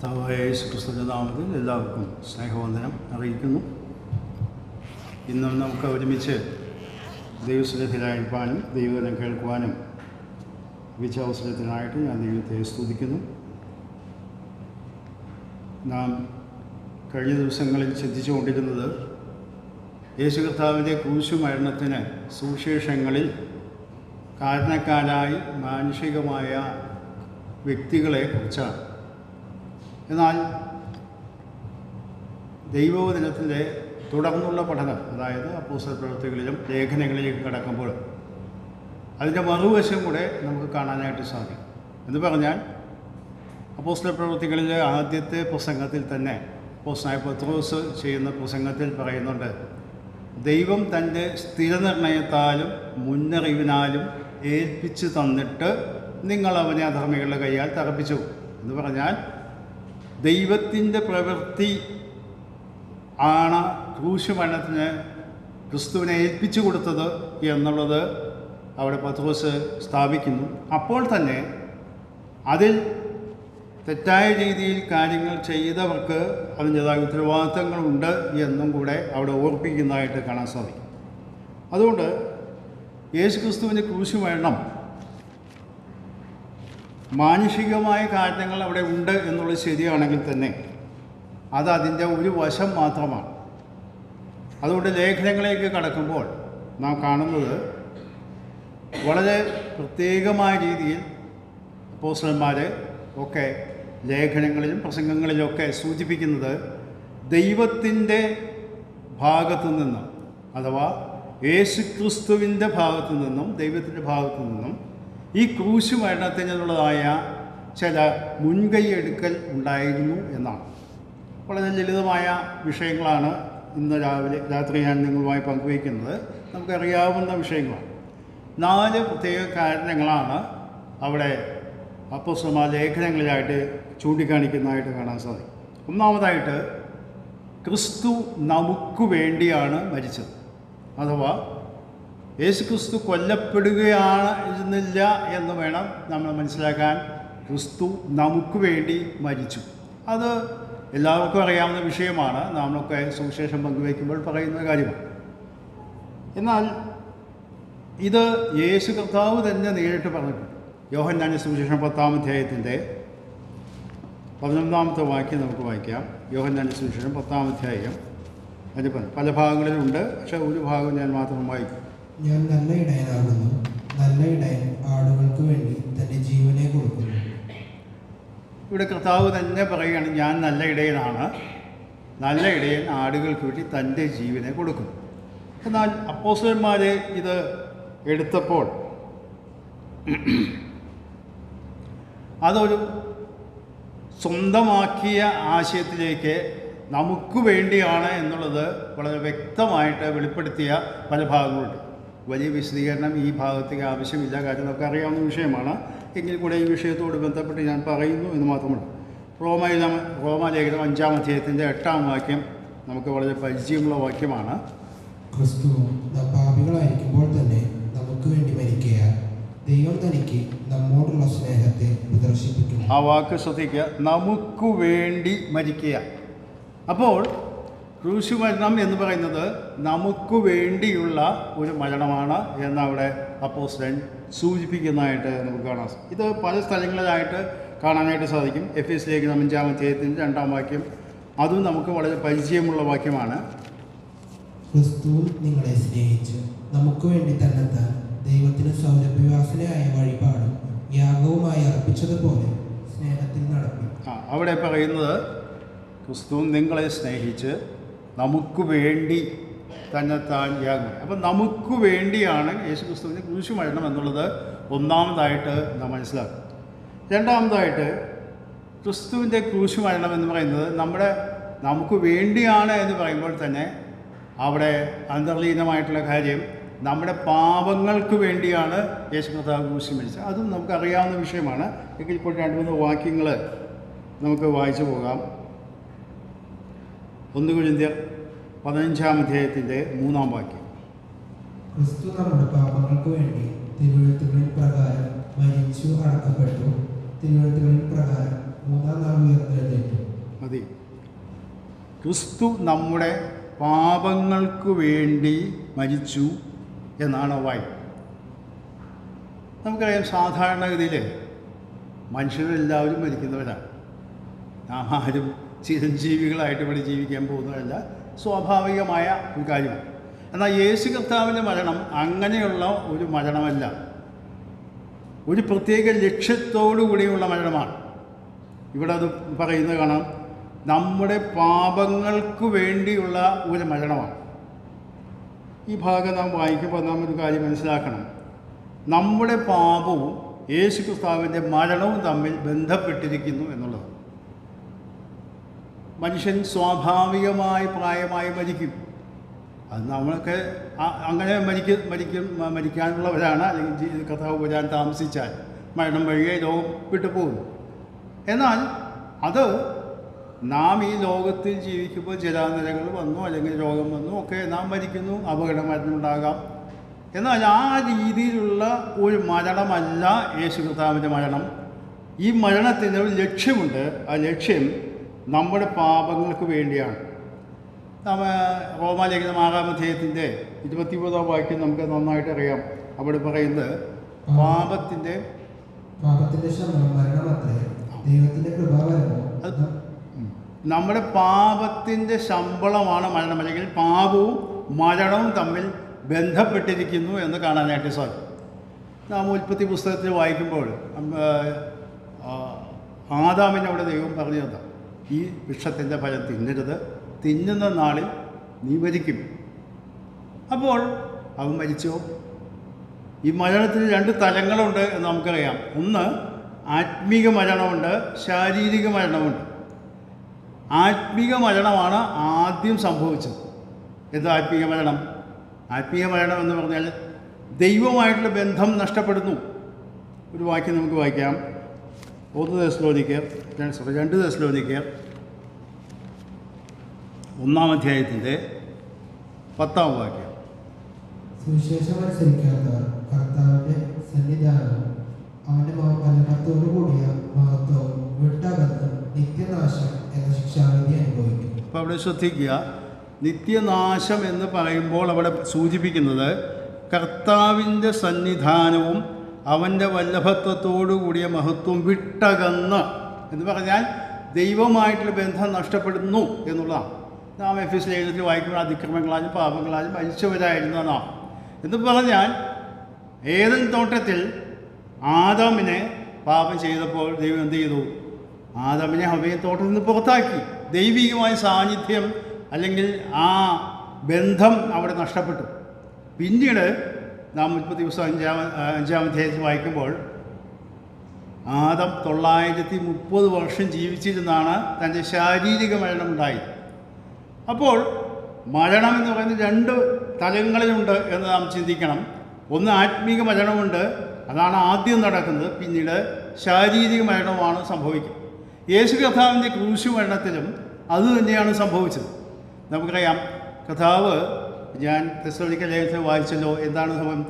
കർത്താവായ യേശുക്രിസ്തുവിന്റെ നാമത്തിൽ എല്ലാവർക്കും സ്നേഹവന്ദനം അറിയിക്കുന്നു. ഇന്നും നമുക്ക് ഒരുമിച്ച് ദൈവസന്നിധിയിലായിരിക്കാനും ദൈവവചനം കേൾക്കുവാനും ലഭിച്ച അവസരത്തിനായിട്ട് ഞാൻ ദൈവത്തെ സ്തുതിക്കുന്നു. നാം കഴിഞ്ഞ ദിവസങ്ങളിൽ ചിന്തിച്ചുകൊണ്ടിരുന്നത് യേശു കർത്താവിൻ്റെ ക്രൂശ് മരണത്തിന് സുവിശേഷങ്ങളിൽ കാരണക്കാരായി മാനുഷികമായ വ്യക്തികളെ കുറിച്ചാണ്. എന്നാൽ ദൈവവചനത്തിൻ്റെ തുടർന്നുള്ള പഠനം, അതായത് അപ്പോസ്തല പ്രവൃത്തികളിലും ലേഖനങ്ങളിലേക്ക് കടക്കുമ്പോൾ അതിൻ്റെ മറുവശം കൂടെ നമുക്ക് കാണാനായിട്ട് സാധിക്കും. എന്ന് പറഞ്ഞാൽ അപ്പോസ്തല പ്രവൃത്തികളിലെ ആദ്യത്തെ പ്രസംഗത്തിൽ തന്നെ അപ്പോസ്തലനായ പത്രോസ് ചെയ്യുന്ന പ്രസംഗത്തിൽ പറയുന്നുണ്ട്, ദൈവം തൻ്റെ സ്ഥിരനിർണയത്താലും മുന്നറിവിനാലും ഏൽപ്പിച്ചു തന്നിട്ട് നിങ്ങൾ അവനെ അധർമ്മികളുടെ കൈയാൽ തറപ്പിച്ചു. എന്ന് പറഞ്ഞാൽ ദൈവത്തിൻ്റെ പ്രവൃത്തി ആണ് ക്രൂശ് മരണത്തിന് ക്രിസ്തുവിനെ ഏൽപ്പിച്ചു കൊടുത്തത് എന്നുള്ളത് അവിടെ പത്രോസ് സ്ഥാപിക്കുന്നു. അപ്പോൾ തന്നെ അതിൽ തെറ്റായ രീതിയിൽ കാര്യങ്ങൾ ചെയ്തവർക്ക് അതിൻ്റേതായ ഉത്തരവാദിത്തങ്ങളുണ്ട് എന്നും കൂടെ അവിടെ ഓർപ്പിക്കുന്നതായിട്ട് കാണാൻ സാധിക്കും. അതുകൊണ്ട് യേശു ക്രിസ്തുവിൻ്റെ ക്രൂശ് മരണം മാനുഷികമായ കാരണങ്ങൾ അവിടെ ഉണ്ട് എന്നുള്ളത് ശരിയാണെങ്കിൽ തന്നെ അത് അതിൻ്റെ ഒരു വശം മാത്രമാണ്. അതുകൊണ്ട് ലേഖനങ്ങളിലേക്ക് കടക്കുമ്പോൾ നാം കാണുന്നത് വളരെ പ്രത്യേകമായ രീതിയിൽ അപ്പോസ്തലന്മാർ ഒക്കെ ലേഖനങ്ങളിലും പ്രസംഗങ്ങളിലൊക്കെ സൂചിപ്പിക്കുന്നത് ദൈവത്തിൻ്റെ ഭാഗത്തു നിന്നും, അഥവാ യേശുക്രിസ്തുവിൻ്റെ ഭാഗത്തു നിന്നും, ദൈവത്തിൻ്റെ ഭാഗത്തു നിന്നും ഈ ക്രൂശ് മരണത്തിനുള്ളതായ ചില മുൻകൈയെടുക്കൽ ഉണ്ടായിരുന്നു എന്നാണ്. വളരെ ലളിതമായ വിഷയങ്ങളാണ് ഇന്ന് രാത്രി ഞാൻ നിങ്ങളുമായി പങ്കുവയ്ക്കുന്നത്. നമുക്കറിയാവുന്ന വിഷയങ്ങളാണ്. 4 പ്രത്യേക കാരണങ്ങളാണ് അവിടെ അപ്പോസ്തലന്മാർ ലേഖനങ്ങളിലായിട്ട് ചൂണ്ടിക്കാണിക്കുന്നതായിട്ട് കാണാൻ സാധിക്കും. ഒന്നാമതായിട്ട്, ക്രിസ്തു നമുക്ക് വേണ്ടിയാണ് മരിച്ചത്. അഥവാ യേശു ക്രിസ്തു കൊല്ലപ്പെടുകയായിരുന്നില്ല എന്ന് വേണം നമ്മൾ മനസ്സിലാക്കാൻ. ക്രിസ്തു നമുക്ക് വേണ്ടി മരിച്ചു. അത് എല്ലാവർക്കും അറിയാവുന്ന വിഷയമാണ്. നമ്മളൊക്കെ സുവിശേഷം പങ്കുവയ്ക്കുമ്പോൾ പറയുന്ന കാര്യമാണ്. എന്നാൽ ഇത് യേശു കർത്താവ് തന്നെ നേരിട്ട് പറഞ്ഞിട്ടുണ്ട്. യോഹന്നാന്റെ സുവിശേഷം 10-ാം അധ്യായത്തിൻ്റെ 11-ാമത്തെ വാക്യം നമുക്ക് വായിക്കാം. യോഹന്നാന്റെ സുവിശേഷം 10-ാം അധ്യായം. അതിന് പല ഭാഗങ്ങളിലുണ്ട്, പക്ഷേ ഒരു ഭാഗം ഞാൻ മാത്രം വായിക്കും. ഞാൻ നല്ല ഇടയനാകുന്നു, നല്ല ഇടയൻ ആടുകൾക്ക് വേണ്ടി തൻ്റെ ജീവനെ കൊടുക്കുന്നു. ഇവിടെ കർത്താവ് തന്നെ പറയുകയാണ്, ഞാൻ നല്ല ഇടയനാണ്, നല്ല ഇടയൻ ആടുകൾക്ക് വേണ്ടി തൻ്റെ ജീവനെ കൊടുക്കും. എന്നാൽ അപ്പോസ്തലന്മാർ ഇത് എടുത്തപ്പോൾ അതൊരു സ്വന്തമാക്കിയ ആശയത്തിലേക്ക് നമുക്ക് വേണ്ടിയാണ് എന്നുള്ളത് വളരെ വ്യക്തമായിട്ട് വെളിപ്പെടുത്തിയ പല ഭാഗങ്ങളുണ്ട്. വലിയ വിശദീകരണം ഈ ഭാഗത്തേക്ക് ആവശ്യമില്ല, കാര്യം നമുക്ക് അറിയാവുന്ന വിഷയമാണ്. എങ്കിൽ കൂടെ ഈ വിഷയത്തോട് ബന്ധപ്പെട്ട് ഞാൻ പറയുന്നു എന്ന് മാത്രമുണ്ട്. റോമാലേഖനം 5-ാം അധ്യായത്തിൻ്റെ 8-ാം വാക്യം നമുക്ക് വളരെ പരിചയമുള്ള വാക്യമാണ്. ക്രിസ്തു പാപികളായിരിക്കുമ്പോൾ തന്നെ നമുക്ക് വേണ്ടി മരിക്കുക, ദൈവം തനിക്ക് നമ്മോടുള്ള സ്നേഹത്തെ പ്രദർശിപ്പിക്കുന്നു. ആ വാക്ക് ശ്രദ്ധിക്കുക, നമുക്ക് വേണ്ടി മരിക്കുക. അപ്പോൾ ക്രൂശ് മരണം എന്ന് പറയുന്നത് നമുക്ക് വേണ്ടിയുള്ള ഒരു മരണമാണ് എന്നവിടെ അപ്പോസ്തലൻ സൂചിപ്പിക്കുന്നതായിട്ട് നമുക്ക് കാണാം. ഇത് പല സ്ഥലങ്ങളിലായിട്ട് കാണാനായിട്ട് സാധിക്കും. എഫേസ്യ ലേഖനം 5-ാം അധ്യായത്തിൻ്റെ 2-ാം വാക്യം, അതും നമുക്ക് വളരെ പരിചയമുള്ള വാക്യമാണ്. ക്രിസ്തു നിങ്ങളെ സ്നേഹിച്ച് നമുക്ക് വേണ്ടി തന്നെത്താൻ ദൈവത്തിന് സൗരഭ്യവാസനയായ വഴിപാടും യാഗവുമായി അർപ്പിച്ചതുപോലെ സ്നേഹത്തിൽ നടത്തി. അവിടെ പറയുന്നത് ക്രിസ്തു നിങ്ങളെ സ്നേഹിച്ച് നമുക്ക് വേണ്ടി തന്നെത്താൻ യാഗം. അപ്പം നമുക്ക് വേണ്ടിയാണ് യേശു ക്രിസ്തുവിന് ക്രൂശ് മരണം എന്നുള്ളത് ഒന്നാമതായിട്ട് നാം മനസ്സിലാക്കും. രണ്ടാമതായിട്ട്, ക്രിസ്തുവിൻ്റെ ക്രൂശ് മരണം എന്ന് പറയുന്നത് നമുക്ക് വേണ്ടിയാണ് എന്ന് പറയുമ്പോൾ തന്നെ അവിടെ അന്തർലീനമായിട്ടുള്ള കാര്യം നമ്മുടെ പാപങ്ങൾക്ക് വേണ്ടിയാണ് യേശു കർത്താവ് ക്രൂശിൽ മരിച്ചത്. അതും നമുക്കറിയാവുന്ന വിഷയമാണ്. എങ്കിൽ ഇപ്പോൾ 2-3 വാക്യങ്ങൾ നമുക്ക് വായിച്ചു പോകാം. 1 കൊരിന്ത്യർ 15-ാം അധ്യായത്തിൻ്റെ 3-ാം വാക്യം. ക്രിസ്തു നമ്മുടെ പാപങ്ങൾക്ക് വേണ്ടി തിരുവെഴുത്തുകളിൻ പ്രകാരം മരിച്ചു അടക്കപ്പെട്ടു, തിരുവെഴുത്തുകളിൻ പ്രകാരം മൂന്നാം നാൾ ഉയർത്തെഴുന്നേറ്റു. മതി. ക്രിസ്തു നമ്മുടെ പാപങ്ങൾക്ക് വേണ്ടി മരിച്ചു എന്നാണ് വായി. നമുക്കറിയാം, സാധാരണഗതിയിൽ മനുഷ്യരെല്ലാവരും മരിക്കുന്നവരാണ്. നാം ആരും ചിരഞ്ജീവികളായിട്ട് ഇവിടെ ജീവിക്കാൻ പോകുന്നതല്ല, സ്വാഭാവികമായ ഒരു കാര്യമാണ്. എന്നാൽ യേശു കർത്താവിൻ്റെ മരണം അങ്ങനെയുള്ള ഒരു മരണമല്ല, ഒരു പ്രത്യേക ലക്ഷ്യത്തോടു കൂടിയുള്ള മരണമാണ്. ഇവിടെ അത് പറയുന്നത് കാണാം, നമ്മുടെ പാപങ്ങൾക്ക് വേണ്ടിയുള്ള ഒരു മരണമാണ്. ഈ ഭാഗം നാം വായിക്കുമ്പോൾ നാം ഒരു കാര്യം മനസ്സിലാക്കണം. നമ്മുടെ പാപവും യേശു കർത്താവിൻ്റെ മരണവും തമ്മിൽ ബന്ധപ്പെട്ടിരിക്കുന്നു എന്നുള്ളത്. മനുഷ്യൻ സ്വാഭാവികമായി പ്രായമായി മരിക്കും. അത് നമ്മളൊക്കെ അങ്ങനെ മരിക്കാനുള്ളവരാണ്. അല്ലെങ്കിൽ കർത്താവ് വരാൻ താമസിച്ചാൽ മരണം വഴിയെ ലോകം വിട്ടു പോകുന്നു. എന്നാൽ അത് നാം ഈ ലോകത്തിൽ ജീവിക്കുമ്പോൾ ജലാന്തരങ്ങൾ വന്നു, അല്ലെങ്കിൽ രോഗം വന്നു, ഒക്കെ നാം മരിക്കുന്നു, അപകടമരണമുണ്ടാകാം. എന്നാൽ ആ രീതിയിലുള്ള ഒരു മരണമല്ല യേശു കർത്താവിൻ്റെ മരണം. ഈ മരണത്തിന് ഒരു ലക്ഷ്യമുണ്ട്. ആ ലക്ഷ്യം നമ്മുടെ പാപങ്ങൾക്ക് വേണ്ടിയാണ്. നാം റോമാലേഖനം 6-ാം അധ്യായത്തിൻ്റെ 23-ാം വാക്യം നമുക്ക് നന്നായിട്ട് അറിയാം. അവിടെ പറയുന്നത് പാപത്തിൻ്റെ ശമ്പളം മരണമത്രേ, ദൈവത്തിൻ്റെ കൃപാവരമോ. നമ്മുടെ പാപത്തിൻ്റെ ശമ്പളമാണ് മരണം, അല്ലെങ്കിൽ പാപവും മരണവും തമ്മിൽ ബന്ധപ്പെട്ടിരിക്കുന്നു എന്ന് കാണാനായിട്ട് സാധിക്കും. നാം ഉൽപ്പത്തി പുസ്തകത്തിൽ വായിക്കുമ്പോൾ ആദാമിനോട് ദൈവം പറഞ്ഞത്, ഈ വൃക്ഷത്തിൻ്റെ ഫലം തിന്നരുത്, തിന്നുന്ന നാളിൽ നീ മരിക്കും. അപ്പോൾ അവൻ മരിച്ചോ? ഈ മരണത്തിന് 2 തലങ്ങളുണ്ട് എന്ന് നമുക്കറിയാം. ഒന്ന് ആത്മീക മരണമുണ്ട്, ശാരീരിക മരണമുണ്ട്. ആത്മീക മരണമാണ് ആദ്യം സംഭവിച്ചത്. എന്താ ആത്മീക മരണം? ആത്മീയ മരണം എന്ന് പറഞ്ഞാൽ ദൈവമായിട്ടുള്ള ബന്ധം നഷ്ടപ്പെടുന്നു. ഒരു വാക്യം നമുക്ക് വായിക്കാം. 2 തെസ്സലോനിക്കർ 1-ാം അധ്യായത്തിൻ്റെ 10-ാം വാക്യം. സുവിശേഷം അനുസരിക്കാത്തവർ കർത്താവിന്റെ സന്നിധാനവും അവന്റെ വലനത്തോടു കൂടിയ മഹത്വവും വിട്ടകന്ന് നിത്യനാശം എന്ന ശിക്ഷാവിധി അനുഭവിക്കും. അപ്പോൾ അവിടെ ശ്രദ്ധിക്കുക, നിത്യനാശം എന്ന് പറയുമ്പോൾ അവിടെ സൂചിപ്പിക്കുന്നത് കർത്താവിൻ്റെ സന്നിധാനവും അവൻ്റെ വല്ലഭത്വത്തോടു കൂടിയ മഹത്വം വിട്ടകന്ന് എന്ന് പറഞ്ഞാൽ ദൈവമായിട്ടുള്ള ബന്ധം നഷ്ടപ്പെടുന്നു എന്നുള്ളതാണ്. നാം എഫെസ്യ ലേഖനത്തിൽ വായിക്കുമ്പോൾ അതിക്രമങ്ങളാലും പാപങ്ങളാലും മരിച്ചവരായിരുന്നു നാം എന്ന് പറഞ്ഞാൽ, ഏദൻ തോട്ടത്തിൽ ആദാമിനെ പാപം ചെയ്തപ്പോൾ ദൈവം എന്ത് ചെയ്തു? ആദാമിനെ ഹവ്വയെ തോട്ടത്തിൽ നിന്ന് പുറത്താക്കി. ദൈവികമായ സാന്നിധ്യം അല്ലെങ്കിൽ ആ ബന്ധം അവിടെ നഷ്ടപ്പെട്ടു. പിന്നീട് നാം ഉൽപ്പത്തി പുസ്തകം 5-ാം അധ്യായത്തിൽ വായിക്കുമ്പോൾ ആദം 930 വർഷം ജീവിച്ചിരുന്നാണ് തൻ്റെ ശാരീരിക മരണം ഉണ്ടായത്. അപ്പോൾ മരണം എന്ന് പറയുന്നത് 2 തലങ്ങളിലുണ്ട് എന്ന് നാം ചിന്തിക്കണം. ഒന്ന് ആത്മീക മരണമുണ്ട്, അതാണ് ആദ്യം നടക്കുന്നത്. പിന്നീട് ശാരീരിക മരണമാണ് സംഭവിക്കുന്നത്. യേശു കർത്താവിൻ്റെ ക്രൂശ് മരണത്തിലും അതുതന്നെയാണ് സംഭവിച്ചത്. നമുക്കറിയാം, കർത്താവ്, ഞാൻ തെസ്സലോനിക്ക ലേഖനത്തിൽ വായിച്ചല്ലോ, എന്താണ് സംഭവം?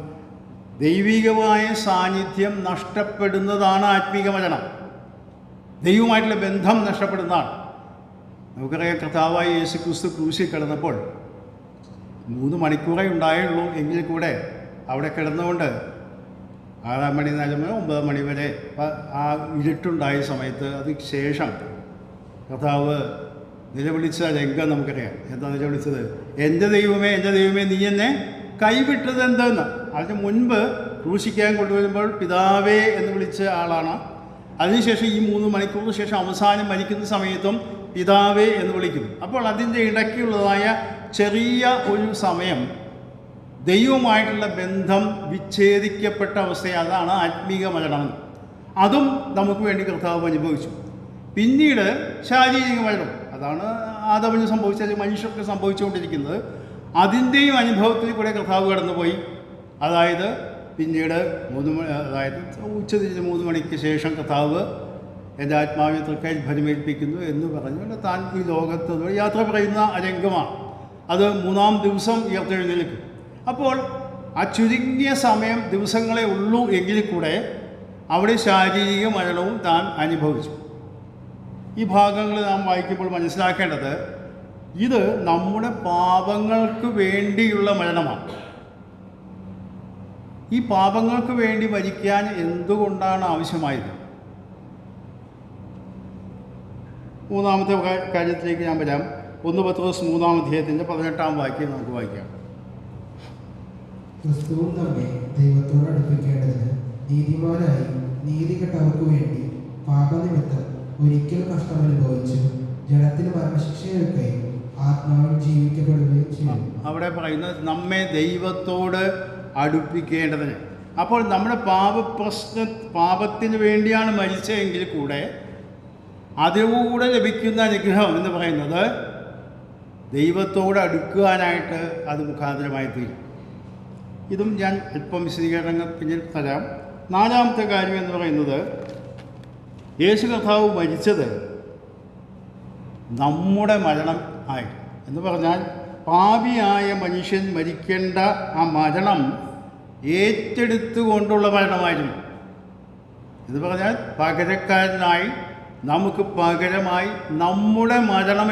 ദൈവികമായ സാന്നിധ്യം നഷ്ടപ്പെടുന്നതാണ് ആത്മീക മരണം. ദൈവമായിട്ടുള്ള ബന്ധം നഷ്ടപ്പെടുന്നതാണ്. നമുക്കറിയാം, കർത്താവായ യേശു ക്രിസ്തു ക്രൂശിൽ കിടന്നപ്പോൾ 3 മണിക്കൂറേ ഉണ്ടായുള്ളൂ. എങ്കിൽ കൂടെ അവിടെ കിടന്നുകൊണ്ട് 6 മണി 4 മണി 9 മണി വരെ ആ ഇരുട്ടുണ്ടായ സമയത്ത് അതിന് ശേഷം കർത്താവ് നിലവിളിച്ച രംഗം നമുക്കറിയാം. എന്താ നിലവിളിച്ചത്? എൻ്റെ ദൈവമേ, എൻ്റെ ദൈവമേ, നീ എന്നെ കൈവിട്ടത് എന്തെന്ന്. അതിന് മുൻപ് ക്രൂശിക്കാൻ കൊണ്ടുവരുമ്പോൾ പിതാവേ എന്ന് വിളിച്ച ആളാണ്. അതിനുശേഷം ഈ 3 മണിക്കൂറിന് ശേഷം അവസാനം മരിക്കുന്ന സമയത്തും പിതാവേ എന്ന് വിളിക്കുന്നു. അപ്പോൾ അതിൻ്റെ ഇടയ്ക്കുള്ളതായ ചെറിയ ഒരു സമയം ദൈവമായിട്ടുള്ള ബന്ധം വിച്ഛേദിക്കപ്പെട്ട അവസ്ഥ, അതാണ് ആത്മീക മരണം. അതും നമുക്ക് വേണ്ടി കർത്താവ് അനുഭവിച്ചു. പിന്നീട് ശാരീരിക മരണം, അതാണ് ആദാമിന് സംഭവിച്ചത്, മനുഷ്യർക്ക് സംഭവിച്ചുകൊണ്ടിരിക്കുന്നത്. അതിൻ്റെയും അനുഭവത്തിൽ കൂടെ കർത്താവ് കടന്നുപോയി. അതായത് പിന്നീട് 3 മണി, അതായത് ഉച്ചതിരിഞ്ഞ് 3 മണിക്ക് ശേഷം കർത്താവ് എൻ്റെ ആത്മാവിനെ തൃക്കൈയിൽ ഭരമേൽപ്പിക്കുന്നു എന്ന് പറഞ്ഞുകൊണ്ട് താൻ ഈ ലോകത്ത് യാത്ര പറയുന്ന രംഗമാണ്. അത് 3-ാം ദിവസം ഉയർത്തെഴുന്നേൽക്കും. അപ്പോൾ ആ ചുരുങ്ങിയ സമയം, ദിവസങ്ങളെ ഉള്ളൂ എങ്കിൽ കൂടെ അവിടെ ശാരീരിക മരണവും താൻ അനുഭവിച്ചു. ഈ ഭാഗങ്ങൾ നാം വായിക്കുമ്പോൾ മനസ്സിലാക്കേണ്ടത് ഇത് നമ്മുടെ പാപങ്ങൾക്ക് വേണ്ടിയുള്ള മരണമാണ്. ഈ പാപങ്ങൾക്ക് വേണ്ടി മരിക്കാൻ എന്തുകൊണ്ടാണ് ആവശ്യമായത്? മൂന്നാമത്തെ കാര്യത്തിലേക്ക് ഞാൻ വരാം. 1 പത്രോസ് 3-ാം അധ്യായത്തിൻ്റെ 18-ാം വാക്യം നമുക്ക് വായിക്കാം. ക്രിസ്തുവും നമ്മെ ദൈവത്തോട് അടുപ്പിക്കേണ്ടതിന് നീതിമാനായി നീതികെട്ടവർക്ക് വേണ്ടി പാപനിമിത്തം ഒരിക്കൽ കഷ്ടം അനുഭവിച്ചു ജഡത്തിന് മരണശിക്ഷയൊക്കെയും ആത്മാവിൽ ജീവിക്കപ്പെടുകയും ചെയ്യും. അവിടെ പറയുന്നത് നമ്മെ ദൈവത്തോട് അടുപ്പിക്കേണ്ടതിന്. അപ്പോൾ നമ്മുടെ പാപത്തിന് വേണ്ടിയാണ് മരിച്ചതെങ്കിൽ കൂടെ അതിലൂടെ ലഭിക്കുന്ന അനുഗ്രഹം എന്ന് പറയുന്നത് ദൈവത്തോട് അടുക്കുവാനായിട്ട് അത് മുഖാന്തരമായി തീരും. ഇതും ഞാൻ അല്പം വിശദീകരണങ്ങൾ പിന്നിൽ തരാം. 4-ാമത്തെ കാര്യം എന്ന് പറയുന്നത് യേശു കർത്താവ് മരിച്ചത് നമ്മുടെ മരണം ആയി എന്ന് പറഞ്ഞാൽ പാപിയായ മനുഷ്യൻ മരിക്കേണ്ട ആ മരണം ഏറ്റെടുത്തുകൊണ്ടുള്ള മരണമായിരുന്നു. എന്ന് പറഞ്ഞാൽ പകരക്കാരനായി നമുക്ക് പകരമായി നമ്മുടെ മരണം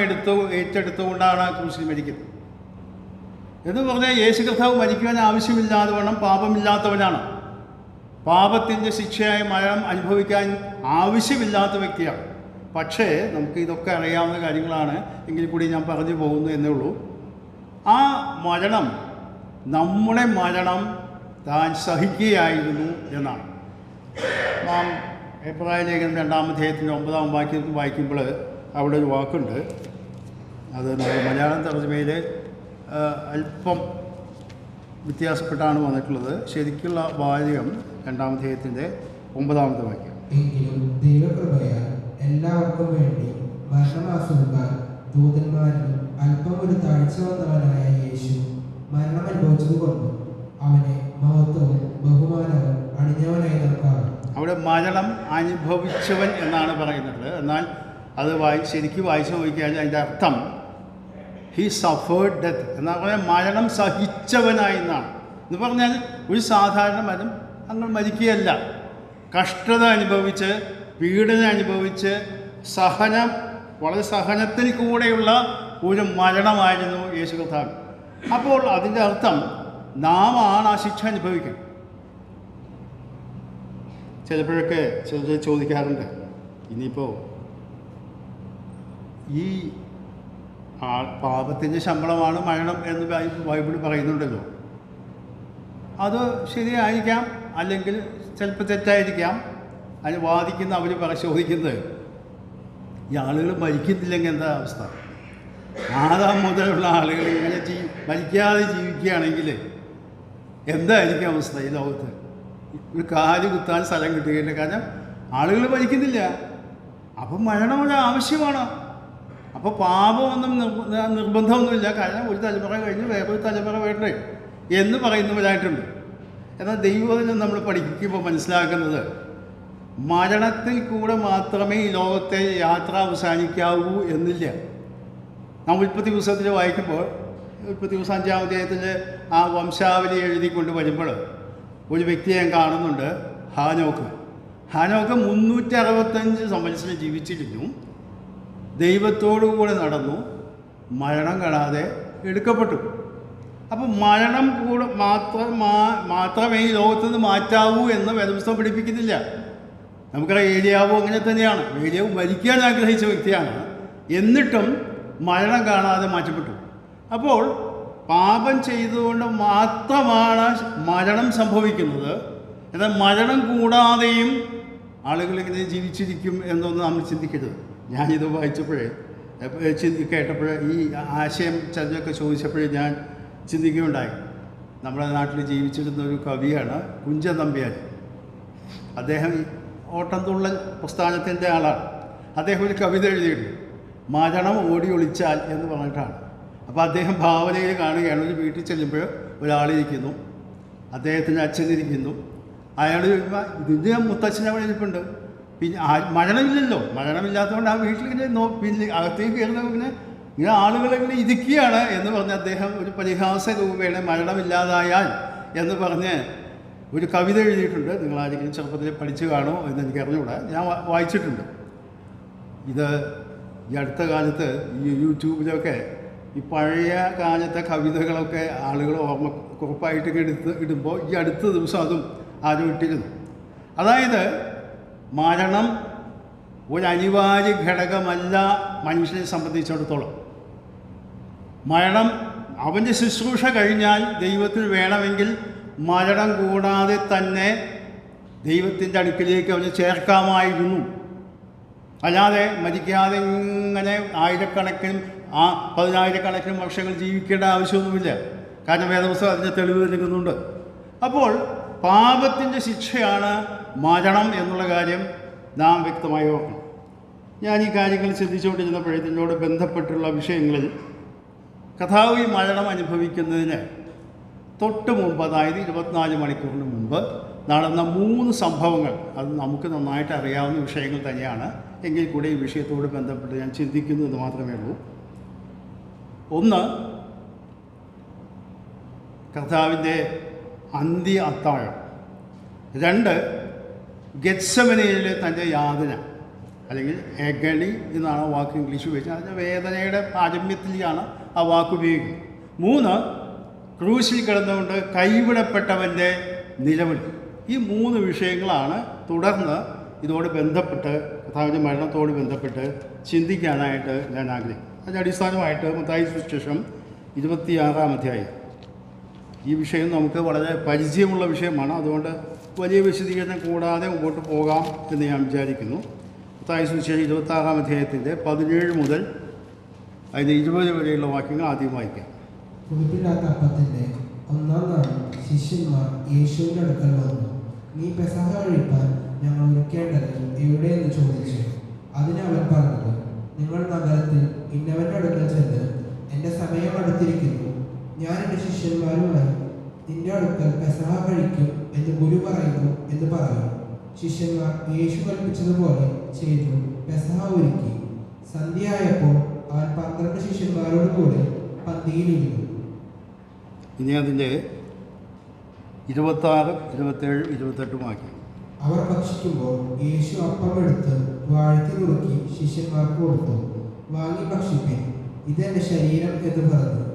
ഏറ്റെടുത്തുകൊണ്ടാണ് ക്രൂശിൽ മരിക്കുന്നത്. എന്ന് പറഞ്ഞാൽ യേശു കർത്താവ് മരിക്കുവാൻ ആവശ്യമില്ലാതെ വണ്ണം പാപമില്ലാത്തവനാണ്. പാപത്തിൻ്റെ ശിക്ഷയായ മരണം അനുഭവിക്കാൻ ആവശ്യമില്ലാത്ത വ്യക്തിയാണ്. പക്ഷേ നമുക്ക് ഇതൊക്കെ അറിയാവുന്ന കാര്യങ്ങളാണ്, എങ്കിൽ കൂടി ഞാൻ പറഞ്ഞു പോകുന്നു എന്നേ ഉള്ളൂ. ആ മരണം, നമ്മുടെ മരണം താൻ സഹിക്കുകയായിരുന്നു എന്നാണ്. നാം എബ്രായ ലേഖനം 2-ാം അധ്യായത്തിൻ്റെ 9-ാം വാക്യത്തിൽ വായിക്കുമ്പോൾ അവിടെ ഒരു വാക്കുണ്ട്. അത് നമ്മുടെ മലയാളം തർജ്ജമയിൽ അല്പം വ്യത്യാസപ്പെട്ടാണ് വന്നിട്ടുള്ളത്. ശരിക്കുള്ള വാചകം 2-ാം അധ്യായത്തിൻ്റെ 9-ാമത്തെ വാക്യം. എങ്കിലും ദൈവകൃപയാൽ എല്ലാവർക്കും വേണ്ടി മരണം ആസ്വദിക്കാൻ ദൂതന്മാരിലും അല്പം ഒരു താഴ്ച വന്നവനായ യേശു മരണം അനുഭവിച്ചതുകൊണ്ട് അവനെ മഹത്വവും ബഹുമാനവും അണിഞ്ഞവനായി നമുക്കാണ്. അവിടെ മരണം അനുഭവിച്ചവൻ എന്നാണ് പറയുന്നത്. എന്നാൽ അത് ശരിക്കും വായിച്ചു നോക്കിയാൽ അതിൻ്റെ അർത്ഥം ഹി സഫേർഡ് ഡെത്ത് എന്നാ പറഞ്ഞാൽ മരണം സഹിച്ചവനായി എന്നാണ്. എന്ന് പറഞ്ഞാൽ ഒരു സാധാരണ മരണം അങ്ങനെ മരിക്കുകയല്ല, കഷ്ടത അനുഭവിച്ച്, പീഡനം അനുഭവിച്ച്, വളരെ സഹനത്തിൽ കൂടെയുള്ള ഒരു മരണമായിരുന്നു യേശു കർത്താവ്. അപ്പോൾ അതിൻ്റെ അർത്ഥം നാം ആണ് ആ ശിക്ഷ അനുഭവിക്കുന്നത്. ചിലപ്പോഴൊക്കെ ചിലർ ചോദിക്കാറുണ്ട്, ഇനിയിപ്പോൾ ഈ പാപത്തിൻ്റെ ശമ്പളമാണ് മരണം എന്ന് ബൈബിൾ പറയുന്നുണ്ടല്ലോ, അത് ശരിയായിരിക്കാം, അല്ലെങ്കിൽ ചിലപ്പോൾ തെറ്റായിരിക്കാം. അതിന് വാദിക്കുന്ന അവർ ചോദിക്കുന്നത്, ഈ ആളുകൾ മരിക്കുന്നില്ലെങ്കിൽ എന്താ അവസ്ഥ? ആദാം മുതലുള്ള ആളുകൾ ഇങ്ങനെ മരിക്കാതെ ജീവിക്കുകയാണെങ്കിൽ എന്തായിരിക്കും അവസ്ഥ ഈ ലോകത്ത്? ഒരു കാല് കുത്താൻ സ്ഥലം കിട്ടുകയില്ല, കാരണം ആളുകൾ മരിക്കുന്നില്ല. അപ്പം മരണം ഒരു ആവശ്യമാണ്. അപ്പോൾ പാപമൊന്നും നിർബന്ധമൊന്നുമില്ല, കാരണം ഒരു തലമുറ കഴിഞ്ഞ് വേറൊരു തലമുറ വേണ്ടേ എന്ന് പറയുന്നവരായിട്ടുണ്ട്. എന്നാൽ ദൈവവചനം നമ്മൾ പഠിക്കുമ്പോൾ മനസ്സിലാക്കുന്നത് മരണത്തിൽ കൂടെ മാത്രമേ ഈ ലോകത്തെ യാത്ര അവസാനിക്കാവൂ എന്നില്ല. നാം ഉൽപ്പത്തി പുസ്തകത്തിൽ വായിക്കുമ്പോൾ ഉൽപ്പത്തി പുസ്തകം 5-ാം അധ്യായത്തിൽ ആ വംശാവലി എഴുതിക്കൊണ്ട് വരുമ്പോൾ ഒരു വ്യക്തിയെ ഞാൻ കാണുന്നുണ്ട്, ഹാനോക്ക്. 365 സംവത്സരം ജീവിച്ചിരുന്നു, ദൈവത്തോടു കൂടെ നടന്നു, മരണം കാണാതെ എടുക്കപ്പെട്ടു. അപ്പോൾ മരണം കൂടെ മാത്രമേ ഈ ലോകത്തു നിന്ന് മാറ്റാവൂ എന്ന് വേദപുസ്തകം പഠിപ്പിക്കുന്നില്ല. നമുക്കറിയാം ഏലിയാവും അങ്ങനെ തന്നെയാണ്. ഏലിയാവ് മരിക്കാൻ ആഗ്രഹിച്ച വ്യക്തിയാണ്, എന്നിട്ടും മരണം കാണാതെ മാറ്റപ്പെട്ടു. അപ്പോൾ പാപം ചെയ്തുകൊണ്ട് മാത്രമാണ് മരണം സംഭവിക്കുന്നത്. എന്നാൽ മരണം കൂടാതെയും ആളുകൾ ഇങ്ങനെ ജീവിച്ചിരിക്കും എന്നൊന്നും നമ്മൾ ചിന്തിക്കരുത്. ഞാനിത് വായിച്ചപ്പോഴേ കേട്ടപ്പോഴേ ഈ ആശയം ചിലരൊക്കെ ചോദിച്ചപ്പോഴേ ഞാൻ ചിന്തിക്കുകയുണ്ടായി. നമ്മുടെ നാട്ടിൽ ജീവിച്ചിരുന്ന ഒരു കവിയാണ് കുഞ്ചൻ നമ്പ്യാർ. അദ്ദേഹം ഓട്ടംതുള്ളൽ പ്രസ്ഥാനത്തിൻ്റെ ആളാണ്. അദ്ദേഹം ഒരു കവിത എഴുതിയിട്ടുണ്ട്, മരണം ഓടി ഒളിച്ചാൽ എന്ന് പറഞ്ഞിട്ടാണ്. അപ്പോൾ അദ്ദേഹം ഭാവനയിൽ കാണുകയാണ്, ഒരു വീട്ടിൽ ചെല്ലുമ്പോൾ ഒരാളിരിക്കുന്നു, അദ്ദേഹത്തിൻ്റെ അച്ഛനിരിക്കുന്നു. അയാൾ ഇതിൻ്റെ മുത്തച്ഛൻ അവിടെ ഇരിപ്പുണ്ട്. പിന്നെ മരണമില്ലല്ലോ, മരണമില്ലാത്തതുകൊണ്ട് ആ വീട്ടിലിങ്ങനെ പിന്നെ അകത്തേക്ക് കയറുന്ന പിന്നെ ഇങ്ങനെ ആളുകളിങ്ങനെ ഇരിക്കുകയാണ് എന്ന് പറഞ്ഞ് അദ്ദേഹം ഒരു പരിഹാസ രൂപേണ മരണമില്ലാതായാൽ എന്ന് പറഞ്ഞ് ഒരു കവിത എഴുതിയിട്ടുണ്ട്. നിങ്ങളാരെങ്കിലും ചെറുപ്പത്തിൽ പഠിച്ചു കാണുമോ എന്ന് എനിക്ക് അറിഞ്ഞുകൂടാ, ഞാൻ വായിച്ചിട്ടുണ്ട്. ഇത് ഈ അടുത്ത കാലത്ത് ഈ യൂട്യൂബിലൊക്കെ ഈ പഴയ കാലത്തെ കവിതകളൊക്കെ ആളുകൾ കുറിപ്പായിട്ട് ഇടുമ്പോൾ ഈ അടുത്ത ദിവസം അതും ആരും ഇട്ടിരുന്നു. അതായത് മരണം ഒരു അനിവാര്യ ഘടകമല്ല മനുഷ്യനെ സംബന്ധിച്ചിടത്തോളം. മരണം അവൻ്റെ ശുശ്രൂഷ കഴിഞ്ഞാൽ ദൈവത്തിൽ വേണമെങ്കിൽ മരണം കൂടാതെ തന്നെ ദൈവത്തിൻ്റെ അടുക്കിലേക്ക് അവന് ചേർക്കാമായിരുന്നു. അല്ലാതെ മരിക്കാതെ ഇങ്ങനെ ആയിരക്കണക്കിനും 10,000-കണക്കിന് വർഷങ്ങൾ ജീവിക്കേണ്ട ആവശ്യമൊന്നുമില്ല. കാരണം വേദപുസ്തകം അതിൻ്റെ തെളിവ് നൽകുന്നുണ്ട്. അപ്പോൾ പാപത്തിൻ്റെ ശിക്ഷയാണ് മരണം എന്നുള്ള കാര്യം നാം വ്യക്തമായി ഓർക്കണം. ഞാൻ ഈ കാര്യങ്ങൾ ചിന്തിച്ചുകൊണ്ടിരുന്നപ്പോഴേ ഇതിനോട് ബന്ധപ്പെട്ടുള്ള വിഷയങ്ങളിൽ കഥാവ് ഈ മരണം അനുഭവിക്കുന്നതിന് തൊട്ട് മുമ്പ്, അതായത് 24 മണിക്കൂറിന് മുമ്പ് നടന്ന 3 സംഭവങ്ങൾ, അത് നമുക്ക് നന്നായിട്ട് അറിയാവുന്ന വിഷയങ്ങൾ തന്നെയാണ്. എങ്കിൽ കൂടെ ഈ വിഷയത്തോട് ബന്ധപ്പെട്ട് ഞാൻ ചിന്തിക്കുന്നു എന്ന് മാത്രമേ ഉള്ളൂ. ഒന്ന്, കർത്താവിൻ്റെ അന്ത്യ അത്താഴം. 2, ഗെത്സമനയിലെ തൻ്റെ യാതന, അല്ലെങ്കിൽ എഗണി എന്നാണ് വാക്ക് ഇംഗ്ലീഷ് ഉപയോഗിച്ചത്. അതിൻ്റെ വേദനയുടെ പാരമ്യത്തിലാണ് ആ വാക്ക് ഉപയോഗിക്കുന്നത്. 3, ക്രൂശിൽ കിടന്നുകൊണ്ട് കൈവിടപ്പെട്ടവൻ്റെ നിലവിളി. ഈ 3 വിഷയങ്ങളാണ് തുടർന്ന് ഇതോട് ബന്ധപ്പെട്ട്, കർത്താവിൻ്റെ മരണത്തോട് ബന്ധപ്പെട്ട് ചിന്തിക്കാനായിട്ട് ഞാൻ ആഗ്രഹിക്കുന്നു. അതിന് അടിസ്ഥാനമായിട്ട് മത്തായി സുവിശേഷം 26-ാം അധ്യായം. ഈ വിഷയം നമുക്ക് വളരെ പരിചയമുള്ള വിഷയമാണ്. അതുകൊണ്ട് വലിയ വിശദീകരണം കൂടാതെ മുമ്പോട്ട് പോകാം എന്ന് ഞാൻ വിചാരിക്കുന്നു. മത്തായി സുവിശേഷം 26-ാം അധ്യായത്തിൻ്റെ 17 മുതൽ അതിൻ്റെ 20 വരെയുള്ള വാക്യങ്ങൾ ആദ്യം വായിക്കാം. പുളിപ്പില്ലാത്ത അപ്പത്തിൻ്റെ 1-ാം നാൾ ശിഷ്യന്മാർ യേശുവിൻ്റെ അടുക്കൽ വന്നു. നീ പെസഹ കഴിപ്പാൻ ഞങ്ങൾ ഒരുക്കേണ്ടത് എവിടെയെന്ന് ചോദിച്ചു. അതിന് അവൻ പറഞ്ഞത്, നിങ്ങൾ നഗരത്തിൽ ഇന്നവൻ്റെ അടുക്കൽ ചെന്ന്, എൻ്റെ സമയം അടുത്തിരിക്കുന്നു, ഞാൻ എൻ്റെ ശിഷ്യന്മാരുമായി നിന്റെ അടുക്കൽ പെസഹ കഴിക്കും എന്ന് ഗുരു പറയുന്നു എന്ന് പറയും. ശിഷ്യന്മാർ യേശു കൽപ്പിച്ചതുപോലെ ചെയ്തു പെസഹ ഒരുക്കി. സന്ധ്യയായപ്പോൾ അവൻ 12 ശിഷ്യന്മാരോട് കൂടെ പന്തിയിലിരുന്നു. ഇനി അതിൻ്റെ 26, 27, 28 വാക്യം. അവർ ഭക്ഷിക്കുമ്പോൾ യേശു അപ്പമെടുത്ത് വാഴ്ത്തി നുറുക്കി ശിഷ്യന്മാർക്ക് കൊടുത്തു. വാങ്ങി ഭക്ഷിപ്പിൻ, ഇതെൻ്റെ ശരീരം എന്ന് പറഞ്ഞു.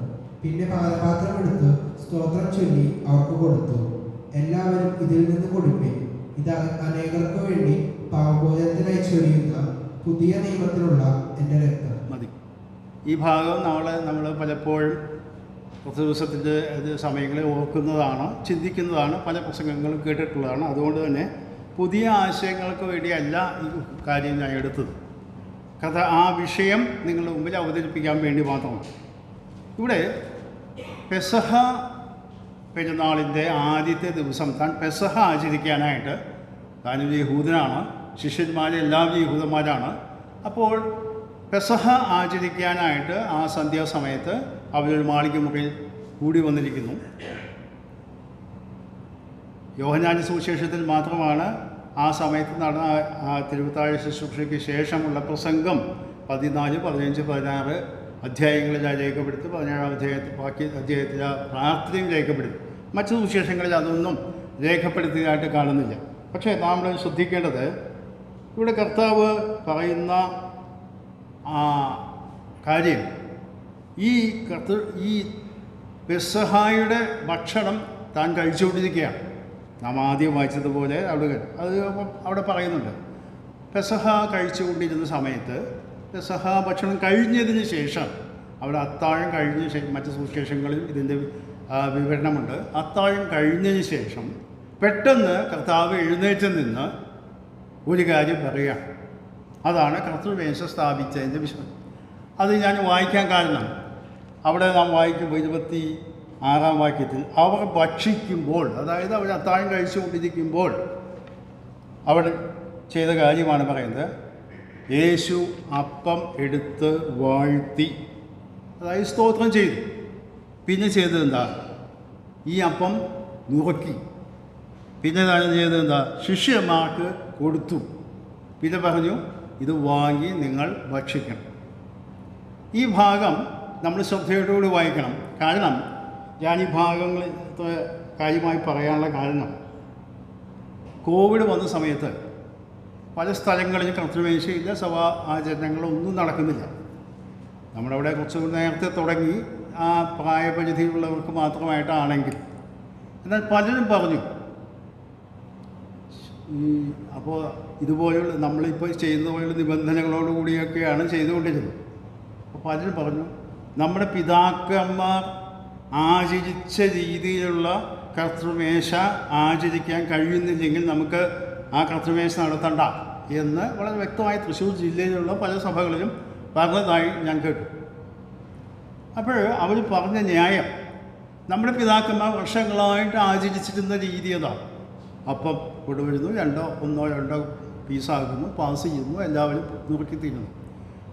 പിന്നെ പാനപാത്രമെടുത്ത് സ്തോത്രം ചൊല്ലി അവർക്ക് കൊടുത്തു. എല്ലാവരും ഇതിൽ നിന്ന് കുടിപ്പിൻ, ഇത് അനേകർക്ക് വേണ്ടി പാവഭോജനത്തിനായി ചൊരിയുന്ന പുതിയ നിയമത്തിലുള്ള എൻ്റെ രക്തം. മതി. ഈ ഭാഗം നമ്മൾ പലപ്പോഴും കുറച്ച് ദിവസത്തിൻ്റെ സമയങ്ങളിൽ ഓർക്കുന്നതാണ്, ചിന്തിക്കുന്നതാണ്, പല പ്രസംഗങ്ങളും കേട്ടിട്ടുള്ളതാണ്. അതുകൊണ്ട് തന്നെ പുതിയ ആശയങ്ങൾക്ക് വേണ്ടിയല്ല ഈ കാര്യം ഞാൻ എടുത്തത്. ആ വിഷയം നിങ്ങളുടെ മുമ്പിൽ അവതരിപ്പിക്കാൻ വേണ്ടി മാത്രമാണ്. ഇവിടെ പെസഹ പെരുന്നാളിൻ്റെ ആദ്യത്തെ ദിവസം താൻ പെസഹ ആചരിക്കാനായിട്ട്, താനൊരു യഹൂദനാണ്, ശിഷ്യന്മാരെല്ലാവരും യഹൂദന്മാരാണ്. അപ്പോൾ പെസഹ ആചരിക്കാനായിട്ട് ആ സന്ധ്യാസമയത്ത് അവരൊരു മാളിക മുറിയിൽ കൂടി വന്നിരിക്കുന്നു. യോഹന്നാന്റെ സുവിശേഷത്തിൽ മാത്രമാണ് ആ സമയത്ത് നടന്ന ആ തിരുവത്താഴ ശുശ്രൂഷയ്ക്ക് ശേഷമുള്ള പ്രസംഗം 14, 15, 16 അധ്യായങ്ങളിൽ രേഖപ്പെടുത്തി, 17-ാം അധ്യായത്തിൽ പ്രാർത്ഥനയും രേഖപ്പെടുത്തി. മറ്റു സുവിശേഷങ്ങളിൽ അതൊന്നും രേഖപ്പെടുത്തിയതായിട്ട് കാണുന്നില്ല. പക്ഷേ നമ്മൾ ശ്രദ്ധിക്കേണ്ടത്, ഇവിടെ കർത്താവ് പറയുന്ന കാര്യം, ഈ പെസഹായുടെ ഭക്ഷണം താൻ കഴിച്ചുകൊണ്ടിരിക്കുകയാണ്. നാം ആദ്യം വായിച്ചതുപോലെ അവിടെ പറയുന്നുണ്ട്, പെസഹ കഴിച്ചുകൊണ്ടിരുന്ന സമയത്ത്, പെസഹ ഭക്ഷണം കഴിഞ്ഞതിന് ശേഷം, അവിടെ അത്താഴം കഴിഞ്ഞ മറ്റ് സുവിശേഷങ്ങളിൽ ഇതിൻ്റെ വിവരണമുണ്ട്. അത്താഴം കഴിഞ്ഞതിന് ശേഷം പെട്ടെന്ന് കർത്താവ് എഴുന്നേറ്റ് നിന്ന് ഒരു കാര്യം പറയുകയാണ്. അതാണ് കർത്തൃമേശ സ്ഥാപിച്ചതിൻ്റെ വിഷയം. അത് ഞാൻ വായിക്കാൻ കാരണം, അവിടെ നാം വായിക്കുമ്പോൾ 26-ാം വാക്യത്തിൽ അവർ ഭക്ഷിക്കുമ്പോൾ, അതായത് അവർ അത്താഴം കഴിച്ചുകൊണ്ടിരിക്കുമ്പോൾ അവർ ചെയ്ത കാര്യമാണ് പറയുന്നത്. യേശു അപ്പം എടുത്ത് വാഴ്ത്തി, അതായത് സ്തോത്രം ചെയ്തു. പിന്നെ ചെയ്തത് എന്താ? ഈ അപ്പം നുറുക്കി. പിന്നെ ചെയ്തത് എന്താ? ശിഷ്യന്മാർക്ക് കൊടുത്തു. പിന്നെ പറഞ്ഞു, ഇത് വാങ്ങി നിങ്ങൾ ഭക്ഷിക്കണം. ഈ ഭാഗം നമ്മൾ ശ്രദ്ധയോടുകൂടി വായിക്കണം. കാരണം ഞാൻ ഈ ഭാഗങ്ങൾ കാര്യമായി പറയാനുള്ള കാരണം, കോവിഡ് വന്ന സമയത്ത് പല സ്ഥലങ്ങളിൽ കർത്തൃമേശയില്ല, സഭാ ആചരണങ്ങളൊന്നും നടക്കുന്നില്ല. നമ്മുടെ അവിടെ കുറച്ച് നേരത്തെ തുടങ്ങി ആ പ്രായപരിധിയുള്ളവർക്ക് മാത്രമായിട്ടാണെങ്കിൽ. എന്നാൽ പലരും പറഞ്ഞു അപ്പോൾ ഇതുപോലെയുള്ള നമ്മളിപ്പോൾ ചെയ്യുന്ന പോലെയുള്ള നിബന്ധനകളോടുകൂടിയൊക്കെയാണ് ചെയ്തുകൊണ്ടിരുന്നത്. അപ്പോൾ പലരും പറഞ്ഞു നമ്മുടെ പിതാക്കന്മാർ ആചരിച്ച രീതിയിലുള്ള കർത്തൃമേശ ആചരിക്കാൻ കഴിയുന്നില്ലെങ്കിൽ നമുക്ക് ആ കർത്തൃമേശ നടത്തണ്ട എന്ന് വളരെ വ്യക്തമായി തൃശ്ശൂർ ജില്ലയിലുള്ള പല സഭകളിലും പറഞ്ഞതായി ഞാൻ കേട്ടു. അപ്പോൾ അവർ പറഞ്ഞ ന്യായം നമ്മുടെ പിതാക്കന്മാർ വർഷങ്ങളായിട്ട് ആചരിച്ചിരുന്ന രീതി അതാണ്. അപ്പം കൊണ്ടുവരുന്നു, ഒന്നോ രണ്ടോ പീസാകുന്നു, പാസ് ചെയ്യുന്നു, എല്ലാവരും നുറുക്കി തിന്നുന്നു.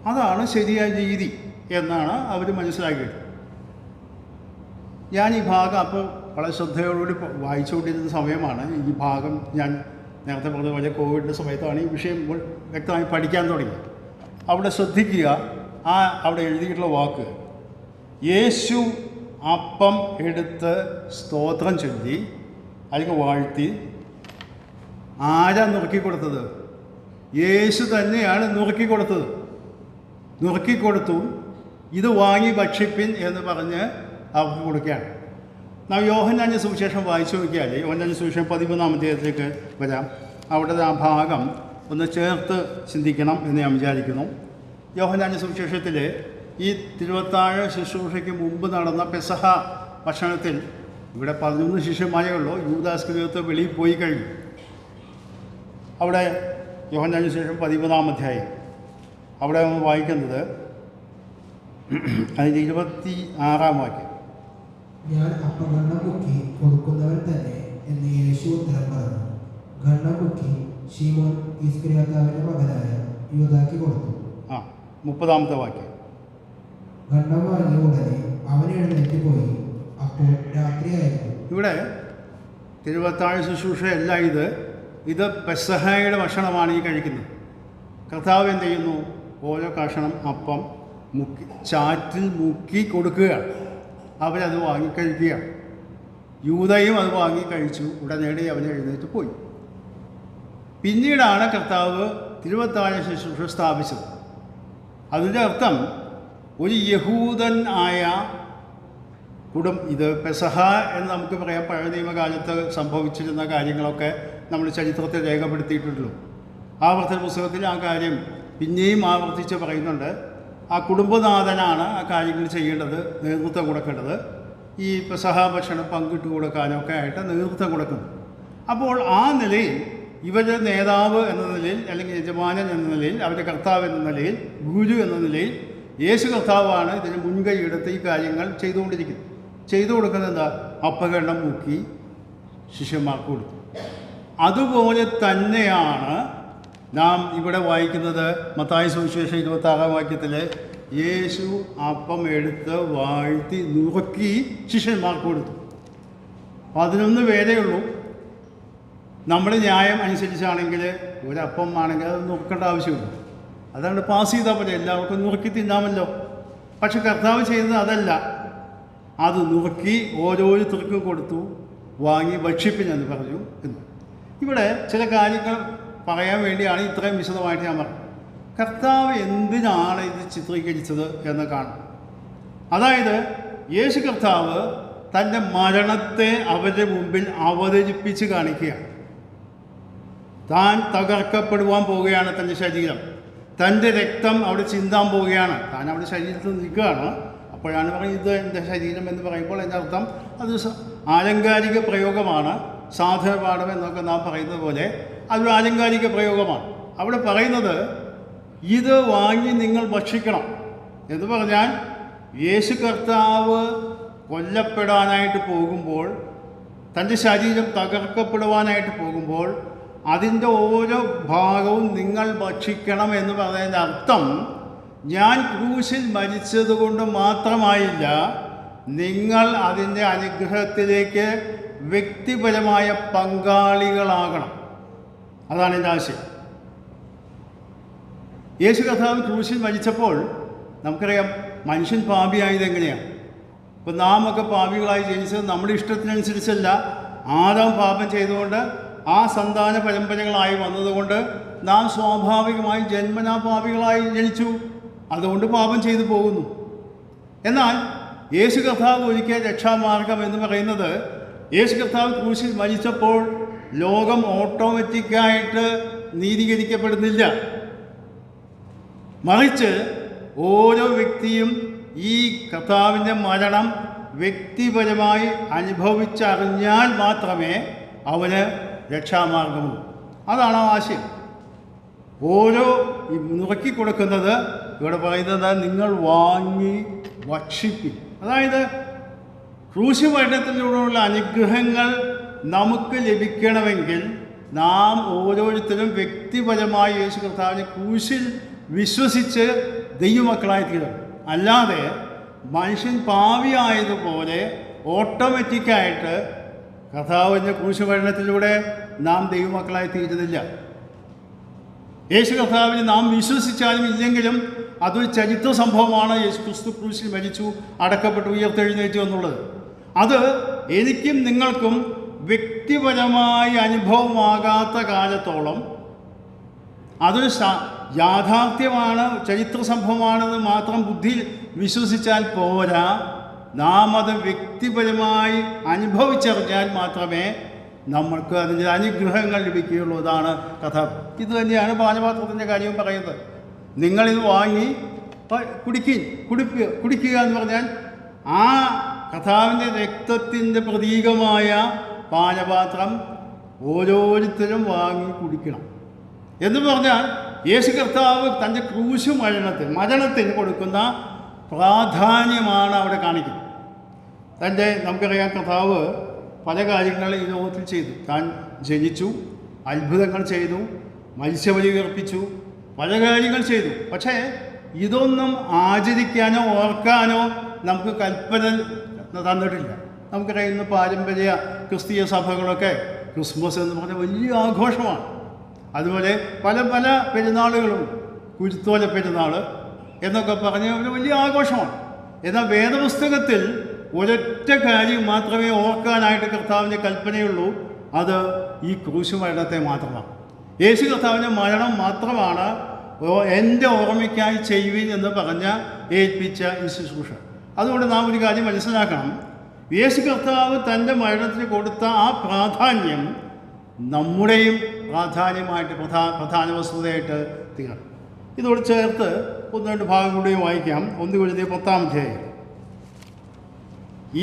അതാണ് ശരിയായ രീതി എന്നാണ് അവർ മനസ്സിലാക്കിയത്. ഞാൻ ഈ ഭാഗം അപ്പോൾ വളരെ ശ്രദ്ധയോടുകൂടി വായിച്ചുകൊണ്ടിരുന്ന സമയമാണ്. ഈ ഭാഗം ഞാൻ നേരത്തെ പറഞ്ഞ പോലെ കോവിഡിൻ്റെ സമയത്താണ് ഈ വിഷയം വ്യക്തമായി പഠിക്കാൻ തുടങ്ങി. അവിടെ ശ്രദ്ധിക്കുക, അവിടെ എഴുതിയിട്ടുള്ള വാക്ക്, യേശു അപ്പം എടുത്ത് സ്തോത്രം ചൊല്ലി അല്ലെങ്കിൽ വാഴ്ത്തി. ആരാ നുറുക്കിക്കൊടുത്തത്? യേശു തന്നെയാണ് നുറുക്കിക്കൊടുത്തത്. നുറുക്കിക്കൊടുത്തു, ഇത് വാങ്ങി ഭക്ഷിപ്പിൻ എന്ന് പറഞ്ഞ് അവർക്ക് കൊടുക്കുകയാണ്. നാം യോഹന്നാന്റെ സുവിശേഷം വായിച്ചു നോക്കിയാൽ, യോഹന്നാന്റെ സുവിശേഷം 13-ാം അധ്യായത്തിലേക്ക് വരാം. അവിടെ ആ ഭാഗം ഒന്ന് ചേർത്ത് ചിന്തിക്കണം എന്ന് ഞാൻ വിചാരിക്കുന്നു. യോഹന്നാന്റെ സുവിശേഷത്തിൽ ഈ തിരുവത്താഴ ശുശ്രൂഷയ്ക്ക് മുമ്പ് നടന്ന പെസഹ ഭക്ഷണത്തിൽ ഇവിടെ 11 ശിഷ്യന്മാരേ ഉള്ളൂ. യൂദാസ്കറിയോത്ത് വെളിയിൽ പോയി കഴിഞ്ഞു. അവിടെ യോഹന്നാന്റെ സുവിശേഷം 13-ാം അധ്യായം അവിടെ നമ്മൾ വായിക്കുന്നത് അതിൻ്റെ 26-ാം വാക്യം. ഞാൻ അപ്പം ഗണ്ണം മുക്കി കൊടുക്കുന്നവൻ തന്നെ എന്ന് യേശു ഉത്തരം പറഞ്ഞു. ഗണ്ണം മുക്കി ശീമോൻ ഇസ്കറിയോത്താവിന്റെ മകനായ യൂദായ്ക്ക് കൊടുത്തു. 30-ാമത്തെ വാക്യം. ഗണ്ണം വാങ്ങിയ ഉടനെ അവൻ എഴുന്നേറ്റ് പോയി. അപ്പോൾ രാത്രിയായിരുന്നു. ഇവിടെ തിരുവത്താഴ ശുശ്രൂഷയല്ല ഇത് പെസഹയുടെ ഭക്ഷണമാണ് ഈ കഴിക്കുന്നത്. കർത്താവ് എന്ത് ചെയ്യുന്നു? ഓരോ കഷണം അപ്പം ചാറ്റിൽ മുക്കി കൊടുക്കുകയാണ്. അവരത് വാങ്ങിക്കഴിക്കുകയാണ്. യൂദയും അത് വാങ്ങി കഴിച്ചു. ഉടനടി അവൻ എഴുന്നേറ്റ് പോയി. പിന്നീടാണ് കർത്താവ് തിരുവത്താഴ ശുശ്രൂഷ സ്ഥാപിച്ചത്. അതിൻ്റെ അർത്ഥം ഒരു യഹൂദൻ ആയ ഇത് പെസഹ എന്ന് നമുക്ക് പറയാം. പഴയ നിയമകാലത്ത് സംഭവിച്ചിരുന്ന കാര്യങ്ങളൊക്കെ നമ്മൾ ചരിത്രത്തിൽ രേഖപ്പെടുത്തിയിട്ടുള്ളൂ. ആവർത്തന പുസ്തകത്തിൽ ആ കാര്യം പിന്നെയും ആവർത്തിച്ച് പറയുന്നുണ്ട്. ആ കുടുംബനാഥനാണ് ആ കാര്യങ്ങൾ ചെയ്യേണ്ടത്, നേതൃത്വം കൊടുക്കേണ്ടത്. ഈ പെസഹ ഭക്ഷണം പങ്കിട്ട് കൊടുക്കാനൊക്കെ ആയിട്ട് നേതൃത്വം കൊടുക്കുന്നു. അപ്പോൾ ആ നിലയിൽ ഇവരുടെ നേതാവ് എന്ന നിലയിൽ, അല്ലെങ്കിൽ യജമാനൻ എന്ന നിലയിൽ, അവരുടെ കർത്താവ് എന്ന നിലയിൽ, ഗുരു എന്ന നിലയിൽ യേശു കർത്താവാണ് ഇതിന് മുൻകൈ എടുത്ത് ഈ കാര്യങ്ങൾ ചെയ്തു കൊടുക്കുന്നത്. എന്താ? അപ്പകണ്ണം മുക്കി ശിഷ്യന്മാർക്ക് കൊടുത്തു. അതുപോലെ തന്നെയാണ് നാം ഇവിടെ വായിക്കുന്നത്. മത്തായി സുവിശേഷം 26-ാം വാക്യത്തിൽ യേശു അപ്പം എടുത്ത് വാഴ്ത്തി നുറുക്കി ശിഷ്യന്മാർക്ക് കൊടുത്തു. 11 പേരേ ഉള്ളൂ. നമ്മുടെ ന്യായം അനുസരിച്ചാണെങ്കിൽ ഒരപ്പം ആണെങ്കിൽ അത് നുറുക്കേണ്ട ആവശ്യമില്ല. അതാണ് പാസ് ചെയ്താൽ പോലെ എല്ലാവർക്കും നുറുക്കി തിന്നാമല്ലോ. പക്ഷെ കർത്താവ് ചെയ്യുന്നത് അതല്ല. അത് നുറുക്കി ഓരോരുത്തർക്കും കൊടുത്തു, വാങ്ങി ഭക്ഷിപ്പിനെന്ന് പറഞ്ഞു എന്ന്. ഇവിടെ ചില കാര്യങ്ങൾ പറയാൻ വേണ്ടിയാണ് ഇത്രയും വിശദമായിട്ട് ഞാൻ പറഞ്ഞത്. കർത്താവ് എന്തിനാണ് ഇത് ചിത്രീകരിച്ചത് എന്ന് കാണും. അതായത് യേശു കർത്താവ് തൻ്റെ മരണത്തെ അവരുടെ മുമ്പിൽ അവതരിപ്പിച്ച് കാണിക്കുകയാണ്. താൻ തകർക്കപ്പെടുവാൻ പോവുകയാണ്. തൻ്റെ ശരീരം, തൻ്റെ രക്തം അവിടെ ചിന്താൻ പോവുകയാണ്. താൻ അവിടെ ശരീരത്തിൽ നിൽക്കുകയാണ്. അപ്പോഴാണ് പറയുന്നത് ഇത് എൻ്റെ ശരീരം എന്ന് പറയുമ്പോൾ എൻ്റെ അർത്ഥം അത് ആലങ്കാരിക പ്രയോഗമാണ്. സാധനപാഠം എന്നൊക്കെ നാം പറയുന്നത് പോലെ അതൊരു ആലങ്കാരിക പ്രയോഗമാണ്. അവിടെ പറയുന്നത് ഇത് വാങ്ങി നിങ്ങൾ ഭക്ഷിക്കണം എന്ന് പറഞ്ഞാൽ യേശു കർത്താവ് കൊല്ലപ്പെടാനായിട്ട് പോകുമ്പോൾ, തൻ്റെ ശരീരം തകർക്കപ്പെടുവാനായിട്ട് പോകുമ്പോൾ അതിൻ്റെ ഓരോ ഭാഗവും നിങ്ങൾ ഭക്ഷിക്കണം എന്ന് പറയുന്നതിൻ്റെ അർത്ഥം ഞാൻ ക്രൂശിൽ മരിച്ചതുകൊണ്ട് മാത്രമായില്ല, നിങ്ങൾ അതിൻ്റെ അനുഗ്രഹത്തിലേക്ക് വ്യക്തിപരമായ പങ്കാളികളാകണം. അതാണ് എൻ്റെ ആശയം. യേശു കർത്താവ് ക്രൂശിൽ മരിച്ചപ്പോൾ നമുക്കറിയാം മനുഷ്യൻ പാപിയായത് എങ്ങനെയാണ്. ഇപ്പം നാം ഒക്കെ പാപികളായി ജനിച്ചത് നമ്മുടെ ഇഷ്ടത്തിനനുസരിച്ചല്ല. ആദാം പാപം ചെയ്തുകൊണ്ട് ആ സന്താന പരമ്പരകളായി വന്നതുകൊണ്ട് നാം സ്വാഭാവികമായി ജന്മനാ പാപികളായി ജനിച്ചു, അതുകൊണ്ട് പാപം ചെയ്തു പോകുന്നു. എന്നാൽ യേശു കർത്താവ് ഒരിക്കൽ രക്ഷാമാർഗം എന്ന് പറയുന്നത്, യേശു കർത്താവ് ക്രൂശിൽ മരിച്ചപ്പോൾ ലോകം ഓട്ടോമാറ്റിക്കായിട്ട് നീതീകരിക്കപ്പെടുന്നില്ല. മറിച്ച് ഓരോ വ്യക്തിയും ഈ കർത്താവിൻ്റെ മരണം വ്യക്തിപരമായി അനുഭവിച്ചറിഞ്ഞാൽ മാത്രമേ അവന് രക്ഷാമാർഗമുള്ളൂ. അതാണ് ആശയം. ഓരോ നുറുക്കി കൊടുക്കുന്നത് ഇവിടെ പറയുന്നത് നിങ്ങൾ വാങ്ങി ഭക്ഷിപ്പി. അതായത് ക്രൂശ് മരണത്തിലൂടെയുള്ള അനുഗ്രഹങ്ങൾ നമുക്ക് ലഭിക്കണമെങ്കിൽ നാം ഓരോരുത്തരും വ്യക്തിപരമായി യേശു കർത്താവിനെ ക്രൂശിൽ വിശ്വസിച്ച് ദൈവമക്കളായി തീരണം. അല്ലാതെ മനുഷ്യൻ പാവിയായതുപോലെ ഓട്ടോമാറ്റിക്കായിട്ട് കർത്താവിൻ്റെ ക്രൂശ് മരണത്തിലൂടെ നാം ദൈവമക്കളായി തീരുന്നില്ല. യേശു കർത്താവിനെ നാം വിശ്വസിച്ചാലും ഇല്ലെങ്കിലും അതൊരു ചരിത്ര സംഭവമാണ്. യേശു ക്രിസ്തു ക്രൂശിൽ മരിച്ചു, അടക്കപ്പെട്ടു, ഉയർത്തെഴുന്നേറ്റു എന്നുള്ളത്. അത് എനിക്കും നിങ്ങൾക്കും വ്യക്തിപരമായി അനുഭവമാകാത്ത കാലത്തോളം അതൊരു യാഥാർത്ഥ്യമാണ്, ചരിത്ര സംഭവമാണെന്ന് മാത്രം ബുദ്ധിയിൽ വിശ്വസിച്ചാൽ പോരാ. നാം അത് വ്യക്തിപരമായി അനുഭവിച്ചറിഞ്ഞാൽ മാത്രമേ നമ്മൾക്ക് അതിൻ്റെ അനുഗ്രഹങ്ങൾ ലഭിക്കുകയുള്ളൂ. അതാണ് കഥ. ഇത് തന്നെയാണ് പാനപാത്രത്തിൻ്റെ കാര്യവും പറയുന്നത്. നിങ്ങളിത് വാങ്ങി കുടിക്കുക എന്ന് പറഞ്ഞാൽ ആ കഥാവിൻ്റെ രക്തത്തിൻ്റെ പ്രതീകമായ പാനപാത്രം ഓരോരുത്തരും വാങ്ങി കുടിക്കണം എന്ന് പറഞ്ഞാൽ യേശു കർത്താവ് തൻ്റെ ക്രൂശ് മരണത്തിന് കൊടുക്കുന്ന പ്രാധാന്യമാണ് അവിടെ കാണിക്കുന്നത്. നമുക്കറിയാം, കർത്താവ് പല കാര്യങ്ങൾ ഈ ലോകത്തിൽ ചെയ്തു. താൻ ജനിച്ചു, അത്ഭുതങ്ങൾ ചെയ്തു, മത്സ്യബലി ഉയർപ്പിച്ചു, പല കാര്യങ്ങൾ ചെയ്തു. പക്ഷേ ഇതൊന്നും ആചരിക്കാനോ ഓർക്കാനോ നമുക്ക് കൽപ്പന തന്നിട്ടില്ല. നമുക്കറിയാം, ഇന്ന് പാരമ്പര്യ ക്രിസ്തീയ സഭകളൊക്കെ ക്രിസ്മസ് എന്ന് പറഞ്ഞാൽ വലിയ ആഘോഷമാണ്. അതുപോലെ പല പല പെരുന്നാളുകളും, കുരുത്തോല പെരുന്നാൾ എന്നൊക്കെ പറഞ്ഞ് ഒരു വലിയ ആഘോഷമാണ്. എന്നാൽ വേദപുസ്തകത്തിൽ ഒരൊറ്റ കാര്യം മാത്രമേ ഓർക്കാനായിട്ട് കർത്താവിൻ്റെ കൽപ്പനയുള്ളൂ. അത് ഈ ക്രൂശ് മരണത്തെ മാത്രമാണ്. യേശു കർത്താവിൻ്റെ മരണം മാത്രമാണ് എൻ്റെ ഓർമ്മയ്ക്കായി ചെയ്യുവിൻ എന്ന് പറഞ്ഞ് ഏൽപ്പിച്ച ഈ ശുശ്രൂഷ. അതുകൊണ്ട് നാം ഒരു കാര്യം മനസ്സിലാക്കണം. യേശു കർത്താവ് തൻ്റെ മരണത്തിന് കൊടുത്ത ആ പ്രാധാന്യം നമ്മുടെയും പ്രാധാന്യമായിട്ട് പ്രധാന വസ്തുതയായിട്ട് തീരണം. ഇതോട് ചേർത്ത് ഒന്ന് രണ്ട് ഭാഗം കൂടിയും വായിക്കാം. 1 കൊരിന്ത്യർ 10-ാം അധ്യായം.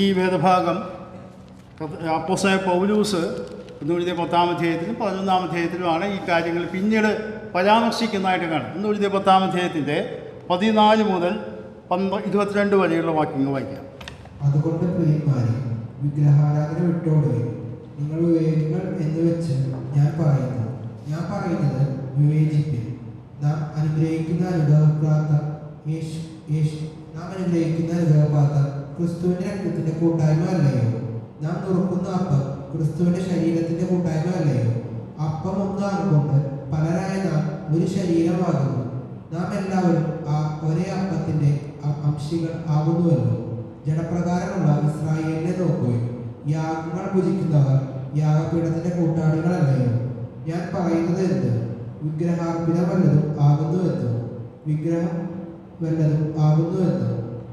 ഈ വേദഭാഗം അപ്പോസ്തലൻ പൗലോസ് 1 കൊരിന്ത്യർ 10-ാം അധ്യായത്തിലും 11-ാം അധ്യായത്തിലുമാണ് ഈ കാര്യങ്ങൾ പിന്നീട് പരാമർശിക്കുന്നതായിട്ട് കാണും. 1 കൊരിന്ത്യർ 10-ാം അധ്യായത്തിൻ്റെ 14 മുതൽ 22 വരെയുള്ള വാക്യങ്ങൾ വായിക്കാം. അതുകൊണ്ട് പ്രിയന്മാരെ, വിഗ്രഹാരാധന വിട്ടോടുകയും നിങ്ങൾ വിവേകികൾ എന്ന് വെച്ച് ഞാൻ പറയുന്നത് വിവേചിപ്പിൻ. നാം അനുഗ്രഹിക്കുന്ന അനുഗ്രഹപാത്രം ക്രിസ്തുവിൻ്റെ രക്തത്തിൻ്റെ കൂട്ടായ്മ അല്ലയോ? നാം നുറുക്കുന്ന അപ്പം ക്രിസ്തുവിൻ്റെ ശരീരത്തിൻ്റെ കൂട്ടായ്മ അല്ലയോ? അപ്പം ഒന്നാകൊണ്ട് പലരായ നാം ഒരു ശരീരമാകുന്നു. നാം എല്ലാവരും ആ ഒരേ അപ്പത്തിൻ്റെ അംശികൾ ആകുന്നുവല്ലോ. ജഡപ്രകാരമുള്ള ഇസ്രായേലിനെ നോക്കുകയും യാഗങ്ങൾ ഭുജിക്കുന്നവർ യാഗപീഠത്തിൻ്റെ കൂട്ടാളികളല്ലയോ? ഞാൻ പറയുന്നത് എന്ത്? വിഗ്രഹാർപ്പിതം വല്ലതും ആകുന്നുവെന്നോ? വിഗ്രഹം വല്ലതും ആകുന്നുവെന്നോ?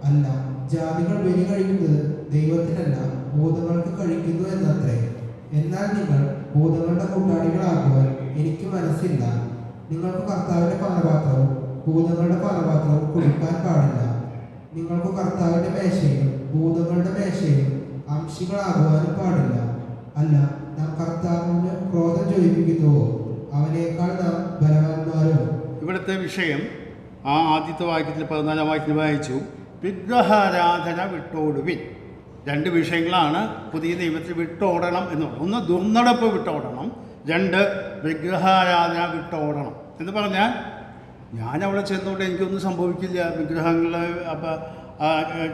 അല്ല, ജാതികൾ ബലി കഴിക്കുന്നത് ദൈവത്തിനല്ല, ഭൂതങ്ങൾക്ക് കഴിക്കുന്നു എന്നത്രേ. എന്നാൽ നിങ്ങൾ ഭൂതങ്ങളുടെ കൂട്ടാളികളാകുവാൻ എനിക്ക് മനസ്സില്ല. നിങ്ങൾക്ക് കർത്താവിൻ്റെ പാനപാത്രവും ഭൂതങ്ങളുടെ പാനപാത്രവും കുടിക്കാൻ പാടില്ല. നിങ്ങൾക്ക് കർത്താവിൻ്റെ മേശയിലും ഭൂതങ്ങളുടെ മേശയിലും അംശികളാകുവാനും പാടില്ല. അല്ല, നാം കർത്താവിന് ക്രോധം ജ്വലിപ്പിക്കുന്നുവോ? അവനേക്കാൾ നാം ബലവാന്മാരോ? ഇവിടുത്തെ വിഷയം ആ ആദ്യത്തെ വാക്യത്തിൽ 14-ാം വാക്യത്തിൽ വായിച്ചു, വിഗ്രഹാരാധന വിട്ടോടുവിൻ. 2 വിഷയങ്ങളാണ് പുതിയ നിയമത്തിൽ വിട്ടോടണം എന്നുള്ളത്. ഒന്ന് ദുർനടപ്പ് വിട്ടോടണം, 2 വിഗ്രഹാരാധന വിട്ടോടണം. എന്ന് പറഞ്ഞാൽ ഞാൻ അവിടെ ചെന്നുകൊണ്ട് എനിക്കൊന്നും സംഭവിക്കില്ല. വിഗ്രഹങ്ങൾ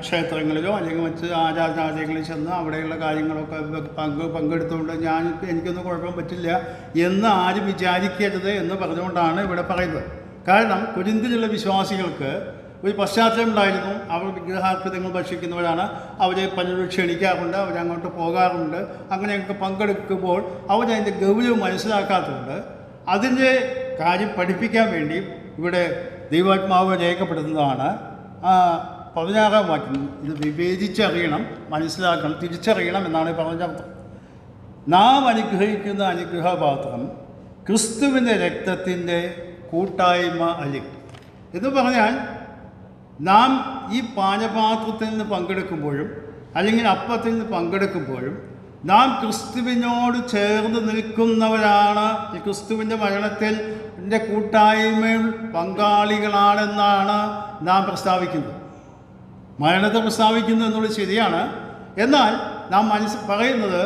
ക്ഷേത്രങ്ങളിലോ അല്ലെങ്കിൽ മറ്റ് ആരാധനാലയങ്ങളിൽ ചെന്ന് അവിടെയുള്ള കാര്യങ്ങളൊക്കെ പങ്കെടുത്തുകൊണ്ട് എനിക്കൊന്നും കുഴപ്പം പറ്റില്ല എന്ന് ആരും വിചാരിക്കരുത് എന്ന് പറഞ്ഞുകൊണ്ടാണ് ഇവിടെ പറയുന്നത്. കാരണം കൊരിന്തിലുള്ള വിശ്വാസികൾക്ക് ഒരു പശ്ചാത്തലം ഉണ്ടായിരുന്നു. അവർ വിഗ്രഹാർപ്പിതങ്ങൾ ഭക്ഷിക്കുന്നവരാണ്. അവരെ പലരും ക്ഷണിക്കാറുണ്ട്, അവരങ്ങോട്ട് പോകാറുണ്ട്. അങ്ങനെയൊക്കെ പങ്കെടുക്കുമ്പോൾ അവരതിൻ്റെ ഗൗരവം മനസ്സിലാക്കാത്തതുകൊണ്ട് അതിൻ്റെ കാര്യം പഠിപ്പിക്കാൻ വേണ്ടി ഇവിടെ ദൈവാത്മാവ് രേഖപ്പെടുത്തുന്നതാണ്. 16-ാം വാക്യം. ഇത് വിവേചിച്ചറിയണം, മനസ്സിലാക്കണം, തിരിച്ചറിയണം എന്നാണ് പറഞ്ഞ അർത്ഥം. നാം അനുഗ്രഹിക്കുന്ന അനുഗ്രഹപാത്രം ക്രിസ്തുവിൻ്റെ രക്തത്തിൻ്റെ കൂട്ടായ്മ അല്ലേ എന്ന് പറഞ്ഞാൽ, നാം ഈ പാനപാത്രത്തിൽ നിന്ന് പങ്കെടുക്കുമ്പോഴും അല്ലെങ്കിൽ അപ്പത്തിൽ നിന്ന് പങ്കെടുക്കുമ്പോഴും നാം ക്രിസ്തുവിനോട് ചേർന്ന് നിൽക്കുന്നവരാണ്. ഈ ക്രിസ്തുവിൻ്റെ മരണത്തിൽ കൂട്ടായ്മയിൽ പങ്കാളികളാണെന്നാണ് നാം പ്രസ്താവിക്കുന്നത്. മരണത്തെ പ്രസ്താവിക്കുന്നു എന്നുള്ളത് ശരിയാണ്. എന്നാൽ നാം പറയുന്നത്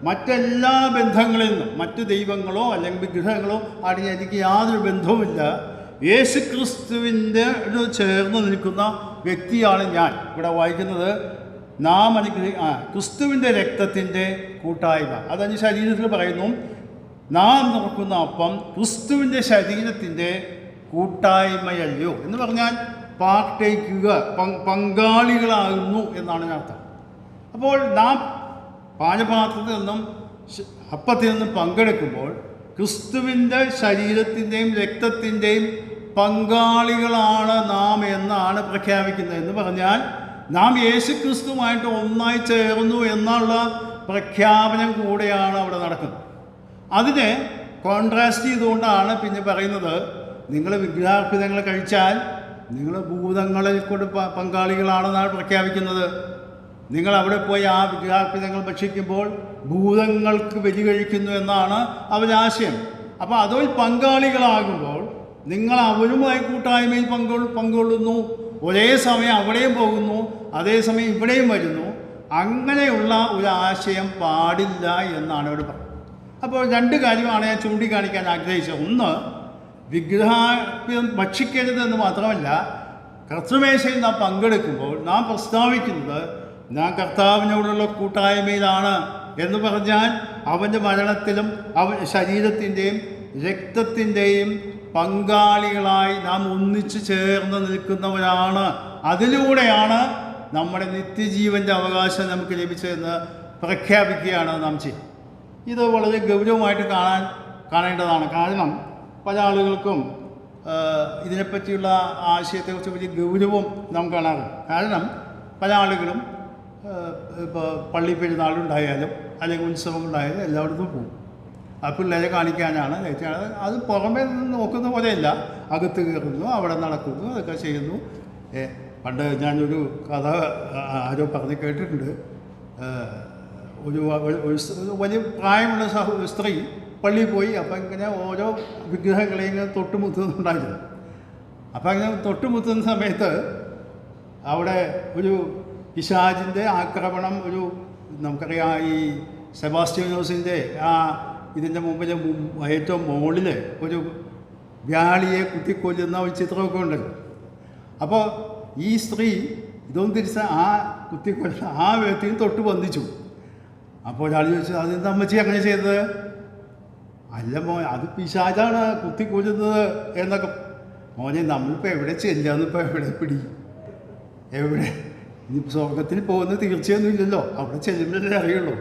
മറ്റെല്ലാ ബന്ധങ്ങളിൽ നിന്നും, മറ്റു ദൈവങ്ങളോ അല്ലെങ്കിൽ വിഗ്രഹങ്ങളോ ആണെങ്കിൽ എനിക്ക് യാതൊരു ബന്ധവുമില്ല, യേശു ക്രിസ്തുവിൻ്റെ ചേർന്ന് നിൽക്കുന്ന വ്യക്തിയാണ് ഞാൻ. ഇവിടെ വായിക്കുന്നത് നാം ക്രിസ്തുവിൻ്റെ രക്തത്തിൻ്റെ കൂട്ടായ്മ. അതതിന് ശരീരത്തിൽ പറയുന്നു, നാം നോക്കുന്ന അപ്പം ക്രിസ്തുവിൻ്റെ ശരീരത്തിൻ്റെ കൂട്ടായ്മയല്ലോ എന്ന് പറഞ്ഞാൽ പാർട്ടേക്കുക, പങ്കാളികളാകുന്നു എന്നാണ് അർത്ഥം. അപ്പോൾ നാം പാനപാത്രത്തിൽ നിന്നും അപ്പത്തിൽ നിന്നും പങ്കെടുക്കുമ്പോൾ ക്രിസ്തുവിൻ്റെ ശരീരത്തിൻ്റെയും രക്തത്തിൻ്റെയും പങ്കാളികളാണ് നാം എന്നാണ് പ്രഖ്യാപിക്കുന്നത്. എന്ന് പറഞ്ഞാൽ നാം യേശു ക്രിസ്തുവുമായിട്ട് ഒന്നായി ചേർന്നു എന്നുള്ള പ്രഖ്യാപനം കൂടെയാണ് അവിടെ നടക്കുന്നത്. അതിനെ കോൺട്രാസ്റ്റ് ചെയ്തുകൊണ്ടാണ് പിന്നെ പറയുന്നത്, നിങ്ങൾ വിഗ്രഹാർപ്പിതങ്ങൾ കഴിച്ചാൽ നിങ്ങൾ ഭൂതങ്ങളിൽ കൊണ്ട് പങ്കാളികളാണെന്നാണ് പ്രഖ്യാപിക്കുന്നത്. നിങ്ങൾ അവിടെ പോയി ആ വിഗ്രഹാർപ്പിതങ്ങൾ ഭക്ഷിക്കുമ്പോൾ ഭൂതങ്ങൾക്ക് ബലി കഴിക്കുന്നു എന്നാണ് അവരുടെ ആശയം. അപ്പോൾ അതിൽ പങ്കാളികളാകുമ്പോൾ നിങ്ങൾ അവരുമായി കൂട്ടായ്മയിൽ പങ്കുകൊള്ളുന്നു. ഒരേ സമയം അവിടെയും പോകുന്നു, അതേസമയം ഇവിടെയും വരുന്നു. അങ്ങനെയുള്ള ഒരു ആശയം പാടില്ല എന്നാണ് ഇവിടെ പറയുന്നത്. അപ്പോൾ രണ്ട് കാര്യമാണ് ഞാൻ ചൂണ്ടിക്കാണിക്കാൻ ആഗ്രഹിച്ചത്. ഒന്ന്, വിഗ്രഹാർപ്പിതം ഭക്ഷിക്കരുതെന്ന് മാത്രമല്ല, കർത്തൃമേശയിൽ നാം പങ്കെടുക്കുമ്പോൾ നാം പ്രസ്താവിക്കുന്നത് നാം കർത്താവിനോടുള്ള കൂട്ടായ്മയിലാണ് എന്ന് പറഞ്ഞാൽ അവൻ്റെ മരണത്തിലും ശരീരത്തിൻ്റെയും രക്തത്തിൻ്റെയും പങ്കാളികളായി നാം ഒന്നിച്ചു ചേർന്ന് നിൽക്കുന്നവരാണ്. അതിലൂടെയാണ് നമ്മുടെ നിത്യജീവൻ്റെ അവകാശം നമുക്ക് ലഭിച്ചതെന്ന് പ്രഖ്യാപിക്കുകയാണ് നാം ചെയ്യുന്നത്. ഇത് വളരെ ഗൗരവമായിട്ട് കാണേണ്ടതാണ്. കാരണം പല ആളുകൾക്കും ഇതിനെപ്പറ്റിയുള്ള ആശയത്തെക്കുറിച്ച് വലിയ ഗൗരവം നാം കാണാറുണ്ട്. കാരണം പല ആളുകളും ഇപ്പോൾ പള്ളി പെരുന്നാളുണ്ടായാലും അല്ലെങ്കിൽ ഉത്സവങ്ങളുണ്ടായാലും എല്ലായിടത്തും പോകും. ആ പിള്ളേരെ കാണിക്കാനാണ്. അത് പുറമേ നിന്ന് നോക്കുന്ന പോലെയല്ല, അകത്ത് കയറുന്നു, അവിടെ നടക്കുന്നു, അതൊക്കെ ചെയ്യുന്നു. പണ്ട് ഞാനൊരു കഥ ആരോ പറഞ്ഞ് കേട്ടിട്ടുണ്ട്. ഒരു വലിയ പ്രായമുള്ള സ്ത്രീ പള്ളിയിൽ പോയി. അപ്പം ഇങ്ങനെ ഓരോ വിഗ്രഹങ്ങളെയും ഇങ്ങനെ തൊട്ടുമുത്തുന്നുണ്ടായിരുന്നു. അപ്പം അങ്ങനെ തൊട്ടുമുത്തുന്ന സമയത്ത് അവിടെ ഒരു പിശാചിൻ്റെ ആക്രമണം, നമുക്കറിയാം ഈ സെബാസ്റ്റ്യാനോസിൻ്റെ ഇതിൻ്റെ മുമ്പിൽ ഏറ്റവും മുകളിൽ ഒരു വ്യാളിയെ കുത്തിക്കൊല്ലുന്ന ഒരു ചിത്രമൊക്കെ ഉണ്ടല്ലോ. അപ്പോൾ ഈ സ്ത്രീ ഇതൊന്നും തിരിച്ച് കുത്തിക്കൊല്ലുന്ന വ്യക്തിയും തൊട്ട് ബന്ധിച്ചു. അപ്പോൾ ഒരാൾ ചോദിച്ചു, അതെന്താ അമ്മച്ചി അങ്ങനെ ചെയ്തത്? അല്ല അത് പിശാചാണ് കുത്തിക്കൊല്ലുന്നത് എന്നൊക്കെ. മോനെ, നമ്മളിപ്പോൾ എവിടെ ചെല്ലാന്ന്, ഇപ്പോൾ എവിടെ പിടി, എവിടെ ഇനി സ്വർഗത്തിൽ പോകുന്നത് തീർച്ചയൊന്നും ഇല്ലല്ലോ, അവിടെ ചെല്ലുമ്പോഴേ അറിയുള്ളൂ.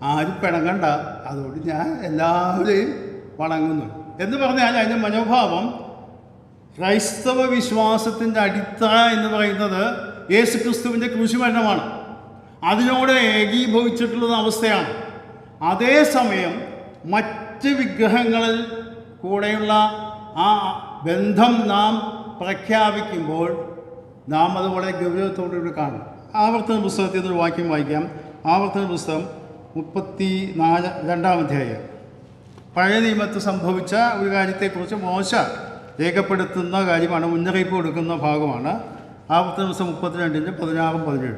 ആരും പിണങ്ങണ്ട, അതുകൊണ്ട് ഞാൻ എല്ലാവരെയും വണങ്ങുന്നു എന്ന് പറഞ്ഞാൽ അതിൻ്റെ മനോഭാവം ക്രൈസ്തവ വിശ്വാസത്തിൻ്റെ അടിത്തറ എന്ന് പറയുന്നത് യേശു ക്രിസ്തുവിൻ്റെ ക്രൂശുമരണമാണ്. അതിനോട് ഏകീഭവിച്ചിട്ടുള്ള അവസ്ഥയാണ്. അതേസമയം മറ്റ് വിഗ്രഹങ്ങളിൽ കൂടെയുള്ള ആ ബന്ധം നാം പ്രഖ്യാപിക്കുമ്പോൾ നാം അത് വളരെ ഗൗരവത്തോടുകൂടി കാണും. ആവർത്തന പുസ്തകത്തിൽ നിന്നൊരു വാക്യം വായിക്കാം. ആവർത്തന പുസ്തകം 34 അധ്യായം. പഴയ നിയമത്തിൽ സംഭവിച്ച ഒരു കാര്യത്തെക്കുറിച്ച് മോശ രേഖപ്പെടുത്തുന്ന കാര്യമാണ്, മുന്നറിയിപ്പ് കൊടുക്കുന്ന ഭാഗമാണ്. ആവർത്തന പുസ്തകം 32 16 17.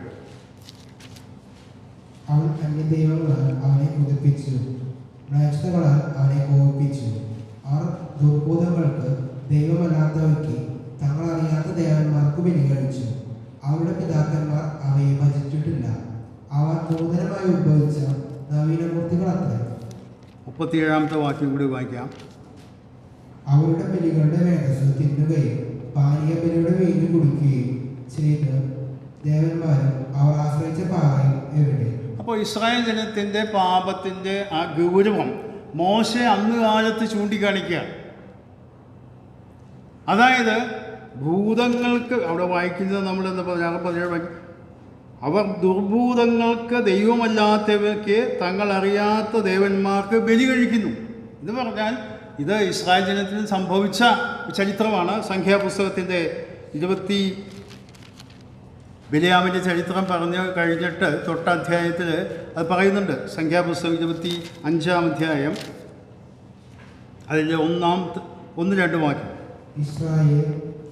അവൻ അന്യദൈവങ്ങളാൽ അവനെ ഉദിപ്പിച്ചു, മ്ലേച്ഛതകളാൽ അവനെ കോപിപ്പിച്ചു. അവർ ദുർഭൂതങ്ങൾക്ക് ദൈവമല്ലാത്തവയ്ക്ക് തങ്ങളറിയാത്ത ദേവന്മാർക്ക് ബലി കഴിച്ചു. അവരുടെ പിതാക്കന്മാർ അവയെ ഭജിച്ചിട്ടില്ല. അവർ നൂതനമായി ഉത്ഭവിച്ച നവീനമൂർത്തികളത്രേ. 37 വാക്യം കൂടി വായിക്കാം. അവരുടെ ബലികളുടെ മേധസ് തിന്നുകയും പാനീയ ബലിയുടെ വീഞ്ഞ് കുടിക്കുകയും ചെയ്ത ദേവന്മാരും അവർ ആശ്രയിച്ച പാറയും എവിടെ? അപ്പോൾ ഇസ്രായേൽ ജനത്തിൻ്റെ പാപത്തിൻ്റെ ആ ഗൗരവം മോശെ അന്ന് കാലത്ത് ചൂണ്ടിക്കാണിക്കുകയാണ്. അതായത് ഭൂതങ്ങൾക്ക് അവിടെ വായിക്കുന്നത് നമ്മളെന്താ പറഞ്ഞാൽ അവർ ദുർഭൂതങ്ങൾക്ക് ദൈവമല്ലാത്തവയ്ക്ക് തങ്ങൾ അറിയാത്ത ദേവന്മാർക്ക് ബലി കഴിക്കുന്നു. എന്ന് പറഞ്ഞാൽ ഇത് ഇസ്രായേൽ ജനത്തിന് സംഭവിച്ച ചരിത്രമാണ്. സംഖ്യാപുസ്തകത്തിൻ്റെ ബിലിയാമിൻ്റെ ചരിത്രം പറഞ്ഞു കഴിഞ്ഞിട്ട് തൊട്ട അധ്യായത്തിൽ അത് പറയുന്നുണ്ട്. സംഖ്യാപുസ്തകം 25-ാം അധ്യായം അതിൻ്റെ 1-2 വാക്യം. ഇസ്രായേൽ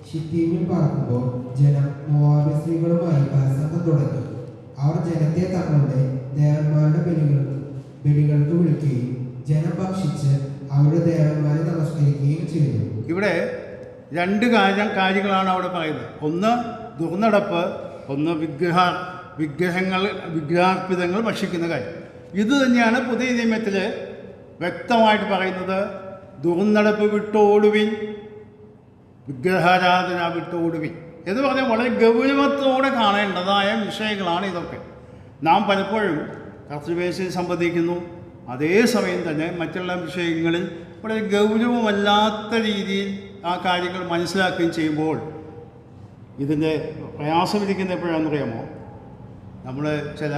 ശിത്തീമിൽ പാർക്കുമ്പോൾ ജനം മോവാബ് സ്ത്രീകളുമായി പരസംഗം തുടങ്ങി. അവർ ജനത്തെ തങ്ങളുടെ ദേവന്മാരുടെ ബലികൾക്ക് വിളിക്കുകയും ജനം ഭക്ഷിച്ച് അവരുടെ ദേവന്മാരെ നമസ്കരിക്കുകയും ചെയ്തു. ഇവിടെ 2 കാര്യങ്ങളാണ് അവിടെ പറയുന്നത്. ഒന്ന് ദുർനടപ്പ്, ഒന്ന് വിഗ്രഹാർപ്പിതങ്ങൾ ഭക്ഷിക്കുന്ന കാര്യം. ഇത് തന്നെയാണ് പുതിയ നിയമത്തിൽ വ്യക്തമായിട്ട് പറയുന്നത്. ദുർനടപ്പ് വിട്ടോടുവിൻ, വിഗ്രഹാരാധന വിട്ടോടുവിൻ എന്ന് പറഞ്ഞാൽ വളരെ ഗൗരവത്തോടെ കാണേണ്ടതായ വിഷയങ്ങളാണ് ഇതൊക്കെ. നാം പലപ്പോഴും കർത്തൃമേശയിൽ സംബന്ധിക്കുന്നു, അതേസമയം തന്നെ മറ്റുള്ള വിഷയങ്ങളിൽ വളരെ ഗൗരവമല്ലാത്ത രീതിയിൽ ആ കാര്യങ്ങൾ മനസ്സിലാക്കുകയും ചെയ്യുമ്പോൾ ഇതിൻ്റെ പ്രയാസമിരിക്കുന്ന എപ്പോഴാണെന്നറിയാമോ? നമ്മൾ ചില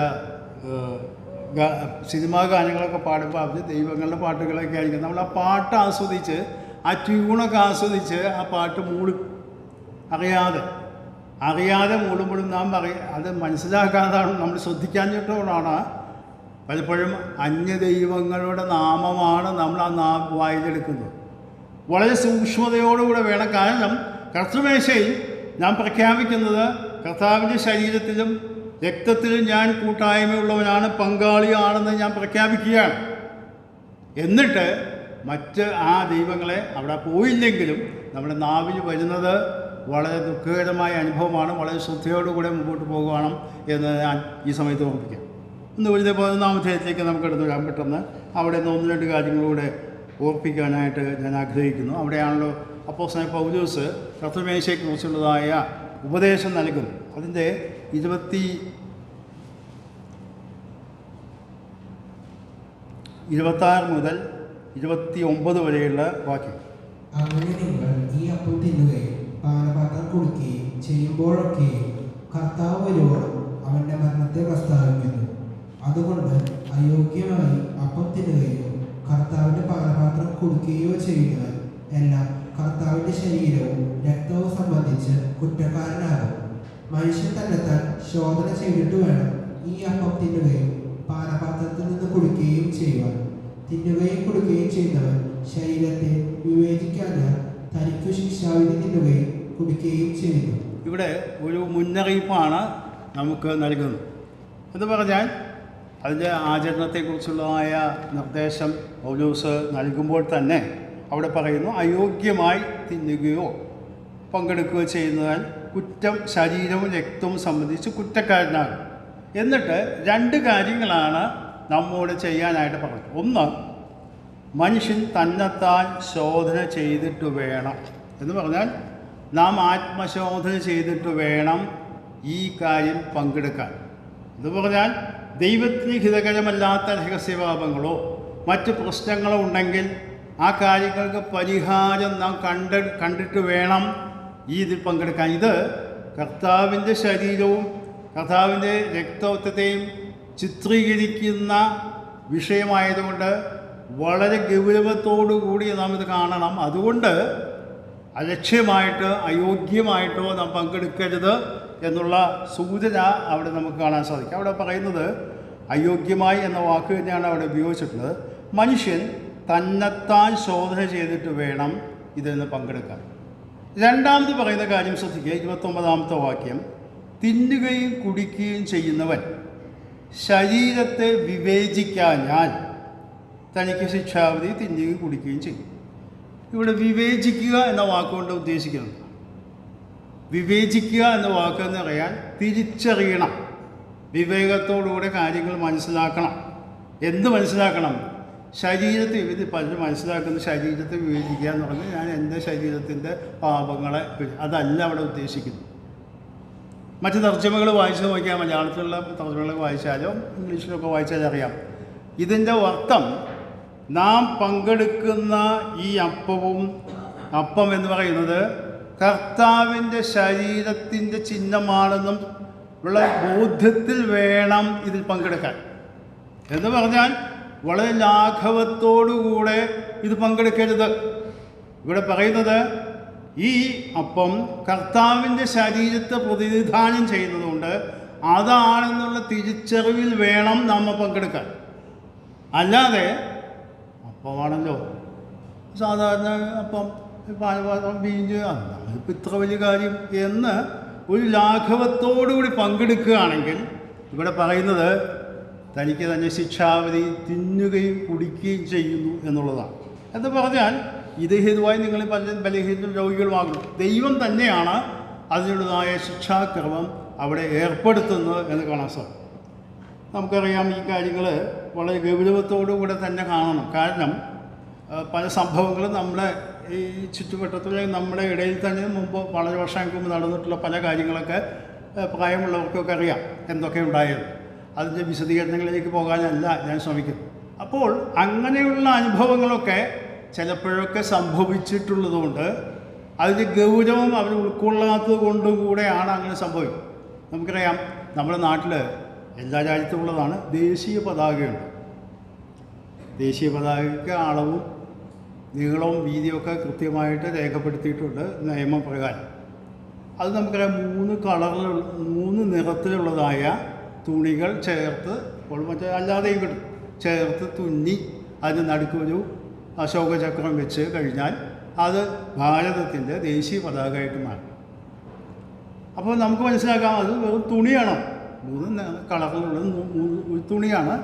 സിനിമാ ഗാനങ്ങളൊക്കെ പാടുമ്പോൾ അവർ ദൈവങ്ങളുടെ പാട്ടുകളൊക്കെ ആയിരിക്കും. നമ്മൾ ആ പാട്ട് ആസ്വദിച്ച്, ആ ട്യൂണൊക്കെ ആസ്വദിച്ച് ആ പാട്ട് അറിയാതെ മൂടുമ്പോഴും നാം അത് മനസ്സിലാക്കാതാണ്, നമ്മൾ ശ്രദ്ധിക്കാഞ്ഞിട്ടുകൊണ്ടാണ് പലപ്പോഴും അന്യദൈവങ്ങളുടെ നാമമാണ് നമ്മൾ ആ വായിലെടുക്കുന്നത്. വളരെ സൂക്ഷ്മതയോടുകൂടെ വേണം. കാരണം കർത്തൃമേശയിൽ ഞാൻ പ്രഖ്യാപിക്കുന്നത് കർത്താവിൻ്റെ ശരീരത്തിലും രക്തത്തിലും ഞാൻ കൂട്ടായ്മയുള്ളവനാണ്, പങ്കാളിയാണെന്ന് ഞാൻ പ്രഖ്യാപിക്കുകയാണ്. എന്നിട്ട് മറ്റ് ആ ദൈവങ്ങളെ അവിടെ പോയില്ലെങ്കിലും നമ്മുടെ നാവിൽ വരുന്നത് വളരെ ദുഃഖകരമായ അനുഭവമാണ്. വളരെ ശ്രദ്ധയോടുകൂടെ മുമ്പോട്ട് പോകുകയാണ് എന്ന് ഞാൻ ഈ സമയത്ത് ഓർമ്മിക്കാം. ഇന്ന് 11-ാം അധ്യായത്തിലേക്ക് നമുക്ക് എടുത്തു വരാൻ പെട്ടെന്ന് അവിടെ നിന്ന് 1-2 കാര്യങ്ങളൂടെ ഓർപ്പിക്കാനായിട്ട് ഞാൻ ആഗ്രഹിക്കുന്നു. അവിടെയാണല്ലോ അപ്പോസ്തലനായ പൗലോസ് കർത്തൃമേശയെക്കുറിച്ചുള്ളതായ ഉപദേശം നൽകുന്നു. അതിൻ്റെ 26 മുതൽ 29 വരെയുള്ള വാക്യം. അങ്ങനെ നിങ്ങൾ ഈ അപ്പം തിന്നുകയും പാനപാത്രം കുടിക്കുകയും ചെയ്യുമ്പോഴൊക്കെയും കർത്താവ് വരുവോളം അവന്റെ മരണത്തെ പ്രസ്താവിക്കുന്നു. അതുകൊണ്ട് അയോഗ്യമായി അപ്പം തിന്നുകയോ കർത്താവിന്റെ പാനപാത്രം കുടിക്കുകയോ ചെയ്യുന്നവൻ എല്ലാം കർത്താവിന്റെ ശരീരവും രക്തവും സംബന്ധിച്ച് കുറ്റക്കാരനാകും. മനുഷ്യൻ തന്നെത്താൻ ശോധന ചെയ്തിട്ട് വേണം ഈ അപ്പം തിന്നുകയും പാനപാത്രത്തിൽ നിന്ന് കുടിക്കുകയും ചെയ്യുവാൻ. തിന്നുകയും കുടിക്കുകയും ചെയ്യുന്നവൻ ശരീരത്തെ വിവേചിക്കാഞ്ഞാൽ തനിക്കു ശിക്ഷാവിധി തിന്നുകയും കുടിക്കുകയും ചെയ്യുന്നു. ഇവിടെ ഒരു മുന്നറിയിപ്പാണ് നമുക്ക് നൽകുന്നത്. എന്ന് പറഞ്ഞാൽ അതിൻ്റെ ആചരണത്തെക്കുറിച്ചുള്ളതായ നിർദ്ദേശം പൗലോസ് നൽകുമ്പോൾ തന്നെ അവിടെ പറയുന്നു, അയോഗ്യമായി തിന്നുകയോ പങ്കെടുക്കുകയോ ചെയ്യുന്നതിനാൽ കുറ്റം ശരീരവും രക്തവും സംബന്ധിച്ച് കുറ്റക്കാരനാകും. എന്നിട്ട് 2 കാര്യങ്ങളാണ് നമ്മോട് ചെയ്യാനായിട്ട് പറഞ്ഞത്. ഒന്ന്, മനുഷ്യൻ തന്നെത്താൻ ശോധന ചെയ്തിട്ട് വേണം. എന്ന് പറഞ്ഞാൽ നാം ആത്മശോധന ചെയ്തിട്ട് വേണം ഈ കാര്യം പങ്കെടുക്കാൻ. എന്ന് പറഞ്ഞാൽ ദൈവത്തിന് ഹിതകരമല്ലാത്ത രഹസ്യപാപങ്ങളോ മറ്റ് പ്രശ്നങ്ങളോ ഉണ്ടെങ്കിൽ ആ കാര്യങ്ങൾക്ക് പരിഹാരം നാം കണ്ടിട്ട് വേണം ഈ ഇതിൽ പങ്കെടുക്കാൻ. ഇത് കർത്താവിൻ്റെ ശരീരവും കർത്താവിൻ്റെ രക്തത്വത്തെയും ചിത്രീകരിക്കുന്ന വിഷയമായതുകൊണ്ട് വളരെ ഗൗരവത്തോടു കൂടി നാം ഇത് കാണണം. അതുകൊണ്ട് അലക്ഷ്യമായിട്ട് അയോഗ്യമായിട്ടോ നാം പങ്കെടുക്കരുത് എന്നുള്ള സൂചന അവിടെ നമുക്ക് കാണാൻ സാധിക്കും. അവിടെ പറയുന്നത് അയോഗ്യമായി എന്ന വാക്ക് തന്നെയാണ് അവിടെ ഉപയോഗിച്ചിട്ടുള്ളത്. മനുഷ്യൻ തന്നെത്താൻ ശോധന ചെയ്തിട്ട് വേണം ഇതിൽ നിന്ന് പങ്കെടുക്കാൻ. 2ാമത് പറയുന്ന കാര്യം ശ്രദ്ധിക്കുക, 29-ാമത്തെ വാക്യം. തിന്നുകയും കുടിക്കുകയും ചെയ്യുന്നവൻ ശരീരത്തെ വിവേചിക്കാഞ്ഞാൽ തനിക്ക് ശിക്ഷാവിധി തിന്നുകയും കുടിക്കുകയും ചെയ്യും. ഇവിടെ വിവേചിക്കുക എന്ന വാക്കുകൊണ്ട് ഉദ്ദേശിക്കുന്നത്, വിവേചിക്കുക എന്ന വാക്കെന്ന് പറയാൻ തിരിച്ചറിയണം, വിവേകത്തോടുകൂടെ കാര്യങ്ങൾ മനസ്സിലാക്കണം. എന്ത് മനസ്സിലാക്കണം? ശരീരത്തെ ഇത് പലരും മനസ്സിലാക്കുന്ന ശരീരത്തെ വിവേചിക്കുക എന്ന് പറഞ്ഞാൽ ഞാൻ എൻ്റെ ശരീരത്തിൻ്റെ പാപങ്ങളെ, അതല്ല അവിടെ ഉദ്ദേശിക്കുന്നത്. മറ്റ് തർജ്ജമകൾ വായിച്ച് നോക്കിയാൽ, മലയാളത്തിലുള്ള തർജ്ജമകൾ വായിച്ചാലും ഇംഗ്ലീഷിലൊക്കെ വായിച്ചാലും അറിയാം. ഇതിൻ്റെ അർത്ഥം നാം പങ്കെടുക്കുന്ന ഈ അപ്പം എന്ന് പറയുന്നത് കർത്താവിൻ്റെ ശരീരത്തിൻ്റെ ചിഹ്നമാണെന്നും ഉള്ള ബോധ്യത്തിൽ വേണം ഇതിൽ പങ്കെടുക്കാൻ. എന്ന് പറഞ്ഞാൽ വളരെ ലാഘവത്തോടുകൂടെ ഇത് പങ്കെടുക്കരുത്. ഇവിടെ പറയുന്നത് ഈ അപ്പം കർത്താവിൻ്റെ ശരീരത്തെ പ്രതിനിധാനം ചെയ്യുന്നതുകൊണ്ട് അതാണെന്നുള്ള തിരിച്ചറിവിൽ വേണം നമ്മൾ പങ്കെടുക്കാൻ. അല്ലാതെ അപ്പമാണല്ലോ സാധാരണ അപ്പം പാലപാത്രം വീഞ്ഞ് അതിപ്പോൾ ഇത്ര വലിയ കാര്യം എന്ന് ഒരു ലാഘവത്തോടുകൂടി പങ്കെടുക്കുകയാണെങ്കിൽ ഇവിടെ പറയുന്നത് തനിക്ക് തന്നെ ശിക്ഷാവിധി തിന്നുകയും കുടിക്കുകയും ചെയ്യുന്നു എന്നുള്ളതാണ്. എന്ന് പറഞ്ഞാൽ ഇത് ഹേതുവായി നിങ്ങൾ പല ബലഹീന രോഗികളുമാകുന്നു. ദൈവം തന്നെയാണ് അതിനുള്ളതായ ശിക്ഷാക്രമം അവിടെ ഏർപ്പെടുത്തുന്നത് എന്ന് കാണാൻ സാധിക്കും. നമുക്കറിയാം ഈ കാര്യങ്ങൾ വളരെ ഗൗരവത്തോടുകൂടെ തന്നെ കാണണം. കാരണം പല സംഭവങ്ങളും നമ്മുടെ ഈ ചുറ്റുവട്ടത്തിൽ നമ്മുടെ ഇടയിൽ തന്നെ മുമ്പ് വളരെ വർഷങ്ങൾക്ക് മുമ്പ് നടന്നിട്ടുള്ള പല കാര്യങ്ങളൊക്കെ പ്രായമുള്ളവർക്കൊക്കെ അറിയാം എന്തൊക്കെ ഉണ്ടായത്. അതിൻ്റെ വിശദീകരണങ്ങളിലേക്ക് പോകാനല്ല ഞാൻ ശ്രമിക്കുന്നത്. അപ്പോൾ അങ്ങനെയുള്ള അനുഭവങ്ങളൊക്കെ ചിലപ്പോഴൊക്കെ സംഭവിച്ചിട്ടുള്ളതുകൊണ്ട് അതിൻ്റെ ഗൗരവം അവർ ഉൾക്കൊള്ളാത്തത് കൊണ്ടും കൂടെയാണ് അങ്ങനെ സംഭവിക്കുന്നത്. നമുക്കറിയാം നമ്മുടെ നാട്ടിൽ എല്ലാ രാജ്യത്തുമുള്ളതാണ് ദേശീയ പതാകയുണ്ട്. ദേശീയ പതാകയ്ക്ക് അളവും നീളവും വീതിയൊക്കെ കൃത്യമായിട്ട് രേഖപ്പെടുത്തിയിട്ടുണ്ട് നിയമപ്രകാരം. അത് നമുക്കറിയാം 3 നിറത്തിലുള്ളതായ തുണികൾ ചേർത്ത് മറ്റേ അല്ലാതെയും കിട്ടും ചേർത്ത് തുന്നി അതിന് നടുക്കൊരു അശോകചക്രം വെച്ച് കഴിഞ്ഞാൽ അത് ഭാരതത്തിൻ്റെ ദേശീയ പതാകയായിട്ട് മാറും. അപ്പോൾ നമുക്ക് മനസ്സിലാക്കാം അത് വെറും തുണിയാണ്. 3 കളറിലുള്ള ഒരു തുണിയാണ്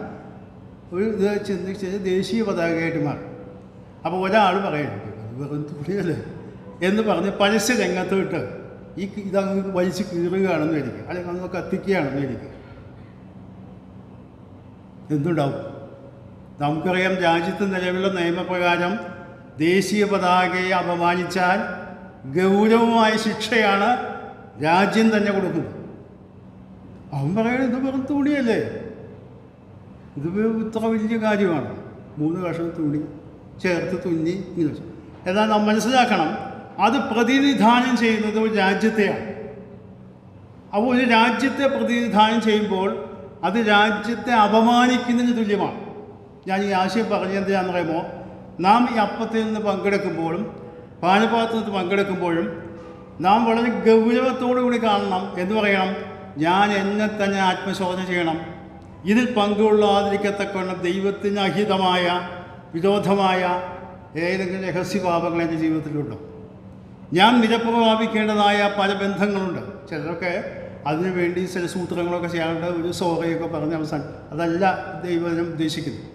ഒരു ഇത് ചിന്തിച്ച് ദേശീയ പതാകയായിട്ട് മാറും. അപ്പോൾ ഒരാൾ പറയുന്നുണ്ട് വെറും തുണിയല്ലേ എന്ന് പറഞ്ഞ് പരസ്യ രംഗത്ത് വിട്ട് ഇതങ്ങ് വലിച്ച് കീറുകയാണെന്ന് വിചാരിക്കുക, അല്ലെങ്കിൽ അങ്ങ് കത്തിക്കുകയാണെന്ന് വിചാരിക്കുക. എന്തുണ്ടാവും? നമുക്കറിയാം രാജ്യത്ത് നിലവിലുള്ള നിയമപ്രകാരം ദേശീയ പതാകയെ അപമാനിച്ചാൽ ഗൗരവമായ ശിക്ഷയാണ് രാജ്യം തന്നെ കൊടുക്കുന്നത്. അവൻ പറയുന്നത് ഇത് വെറും തുണിയല്ലേ, ഇത് ഇത്ര വലിയ കാര്യമാണ്, 3 കഷ്ണം തുണി ചേർത്ത് തുന്നി ഇങ്ങനെ. എന്നാൽ നാം മനസ്സിലാക്കണം അത് പ്രതിനിധാനം ചെയ്യുന്നത് ഒരു രാജ്യത്തെയാണ്. അപ്പോൾ ഒരു രാജ്യത്തെ പ്രതിനിധാനം ചെയ്യുമ്പോൾ അത് രാജ്യത്തെ അപമാനിക്കുന്നതിന് തുല്യമാണ്. ഞാൻ ഈ ആശയം പറഞ്ഞെന്തിനാണെന്ന് പറയുമ്പോൾ നാം ഈ അപ്പത്തിൽ നിന്ന് പങ്കെടുക്കുമ്പോഴും പാനപാത്രത്തിൽ നിന്ന് പങ്കെടുക്കുമ്പോഴും നാം വളരെ ഗൗരവത്തോടു കൂടി കാണണം. എന്ന് പറയണം, ഞാൻ എന്നെ തന്നെ ആത്മശോധന ചെയ്യണം. ഇതിൽ പങ്കുകൊള്ളാതിരിക്കത്തക്കവണ്ണം ദൈവത്തിന് അഹിതമായ വിരോധമായ ഏതെങ്കിലും രഹസ്യപാപങ്ങൾ എൻ്റെ ജീവിതത്തിലുണ്ടോ? ഞാൻ നിരപ്രഭാവിക്കേണ്ടതായ പല ബന്ധങ്ങളുണ്ട്. ചിലരൊക്കെ അതിനുവേണ്ടി ചില സൂത്രങ്ങളൊക്കെ ചെയ്യാറുണ്ട്, ഒരു സോറയൊക്കെ പറഞ്ഞ് അവസാനം. അതല്ല ദൈവം ഉദ്ദേശിക്കുന്നത്.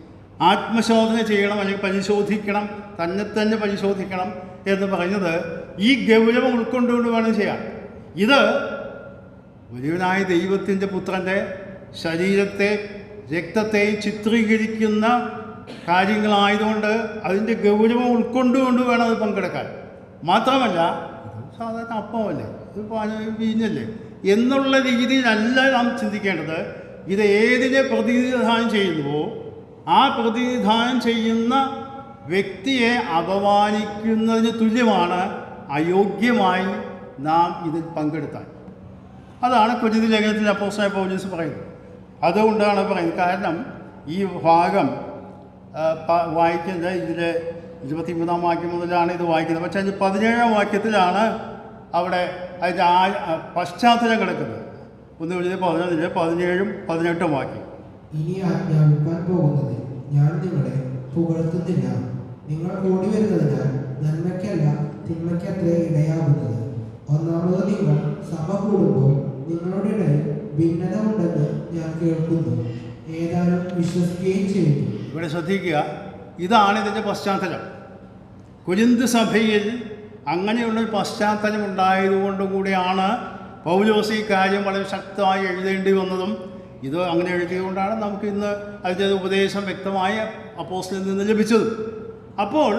ആത്മശോധന ചെയ്യണം, അല്ലെങ്കിൽ പരിശോധിക്കണം, തന്നെ പരിശോധിക്കണം എന്ന് പറയുന്നത് ഈ ഗൗരവം ഉൾക്കൊണ്ടുകൊണ്ട് വേണം ചെയ്യാൻ. ഇത് വലിയവനായ ദൈവത്തിൻ്റെ പുത്രൻ്റെ ശരീരത്തെ രക്തത്തെ ചിത്രീകരിക്കുന്ന കാര്യങ്ങളായതുകൊണ്ട് അതിൻ്റെ ഗൗരവം ഉൾക്കൊണ്ടുകൊണ്ട് വേണം അത് പങ്കെടുക്കാൻ. മാത്രമല്ല സാധാരണ അപ്പമല്ലേ, ഇത് വീഞ്ഞല്ലേ എന്നുള്ള രീതിയിലല്ല നാം ചിന്തിക്കേണ്ടത്. ഇത് ഏതിനെ പ്രതിനിധാനം ചെയ്യുന്നുവോ ആ പ്രതിനിധാനം ചെയ്യുന്ന വ്യക്തിയെ അപമാനിക്കുന്നതിന് തുല്യമാണ് അയോഗ്യമായി നാം ഇതിൽ പങ്കെടുത്താൽ. അതാണ് കൊരിന്ത്യർ ലേഖനത്തിൽ അപ്പോസ്തലനായ പൗലോസ് പറയുന്നത്. അതുകൊണ്ടാണ് പറയുന്നത്. കാരണം ഈ ഭാഗം വായിക്കുന്നത് ഇതിൽ 23-ാം വാക്യം മുതലാണ് ഇത് വായിക്കുന്നത്. പക്ഷേ അതിൽ 17-ാം വാക്യത്തിലാണ് അവിടെ അതിൻ്റെ പശ്ചാത്തലം കിടക്കുന്നത്. 1-11 17-ഉം 18-ഉം വാക്യം. ഇനി ആജ്ഞാപിക്കാൻ പോകുന്നത് ഞാൻ നിങ്ങളെ പുകഴ്ത്തുന്നില്ല. നിങ്ങൾ കൂടി വരുന്നതിനാൽ നന്മയ്ക്കല്ല തിന്മയ്ക്കത്രേ ഇടയാകുന്നത്. ഒന്നാമത് നിങ്ങൾ സഭ കൂടുമ്പോൾ നിങ്ങളുടെ ഇടയിൽ ഭിന്നത ഉണ്ടെന്ന് ഞാൻ കേൾക്കുന്നു. ഏതാനും വിശ്വസിക്കുകയും ചെയ്യുന്നു. ഇവിടെ ശ്രദ്ധിക്കുക, ഇതാണ് ഇതിൻ്റെ പശ്ചാത്തലം. കൊരിന്ത് സഭയിൽ അങ്ങനെയുള്ളൊരു പശ്ചാത്തലം ഉണ്ടായതുകൊണ്ടും കൂടിയാണ് പൗലോസ് ഈ കാര്യം വളരെ ശക്തമായി എഴുതേണ്ടി വന്നതും. ഇത് അങ്ങനെ എഴുതിയതുകൊണ്ടാണ് നമുക്ക് ഇന്ന് അതിൻ്റെ ഉപദേശം വ്യക്തമായ അപ്പോസ്തലനിൽ നിന്ന് ലഭിച്ചത്. അപ്പോൾ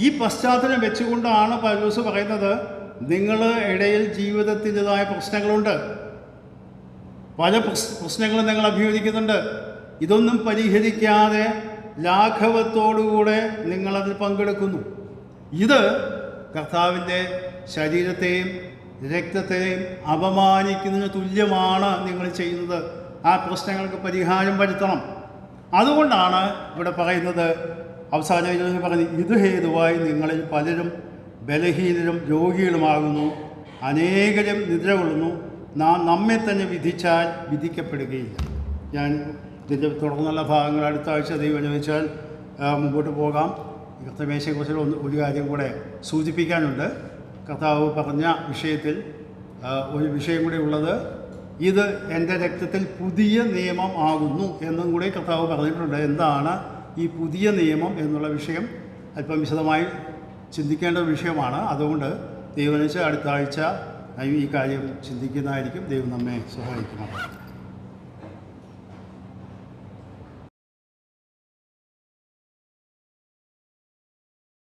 ഈ പശ്ചാത്തലം വെച്ചുകൊണ്ടാണ് പൗലോസ് പറയുന്നത്, നിങ്ങൾ ഇടയിൽ ജീവിതത്തിൻ്റെതായ പ്രശ്നങ്ങളുണ്ട്, പല പ്രശ്നങ്ങളും നിങ്ങൾ അഭിമുഖീകരിക്കുന്നുണ്ട്. ഇതൊന്നും പരിഹരിക്കാതെ ലാഘവത്തോടുകൂടെ നിങ്ങളതിൽ പങ്കെടുക്കുന്നു. ഇത് കർത്താവിൻ്റെ ശരീരത്തെയും രക്തത്തെയും അപമാനിക്കുന്നതിന് തുല്യമാണ് നിങ്ങൾ ചെയ്യുന്നത്. ആ പ്രശ്നങ്ങൾക്ക് പരിഹാരം വരുത്തണം. അതുകൊണ്ടാണ് ഇവിടെ പറയുന്നത്, അവസാനം പറയുന്നത്, ഇത് ഹേതുവായി നിങ്ങളിൽ പലരും ബലഹീനരും രോഗികളുമാകുന്നു, അനേകരും നിദ്ര കൊള്ളുന്നു. നാം നമ്മെ തന്നെ വിധിച്ചാൽ വിധിക്കപ്പെടുകയില്ല. ഞാൻ ഇതിൻ്റെ തുടർന്നുള്ള ഭാഗങ്ങൾ അടുത്ത ആഴ്ച ദൈവം അനുവദിച്ചാൽ മുമ്പോട്ട് പോകാം. കർത്തമേശയെക്കുറിച്ച് ഒരു കാര്യം കൂടെ സൂചിപ്പിക്കാനുണ്ട്. കർത്താവ് പറഞ്ഞ വിഷയത്തിൽ ഒരു വിഷയം കൂടി ഉള്ളത്, ഇത് എൻ്റെ രക്തത്തിൽ പുതിയ നിയമം ആകുന്നു എന്നും കൂടി കർത്താവ് പറഞ്ഞിട്ടുണ്ട്. എന്താണ് ഈ പുതിയ നിയമം എന്നുള്ള വിഷയം അല്പം വിശദമായി ചിന്തിക്കേണ്ട വിഷയമാണ്. അതുകൊണ്ട് ദൈവം അനുവദിച്ച് അടുത്ത ആഴ്ച ഈ കാര്യം ചിന്തിക്കുന്നതായിരിക്കും. ദൈവം നമ്മെ സഹായിക്കണം.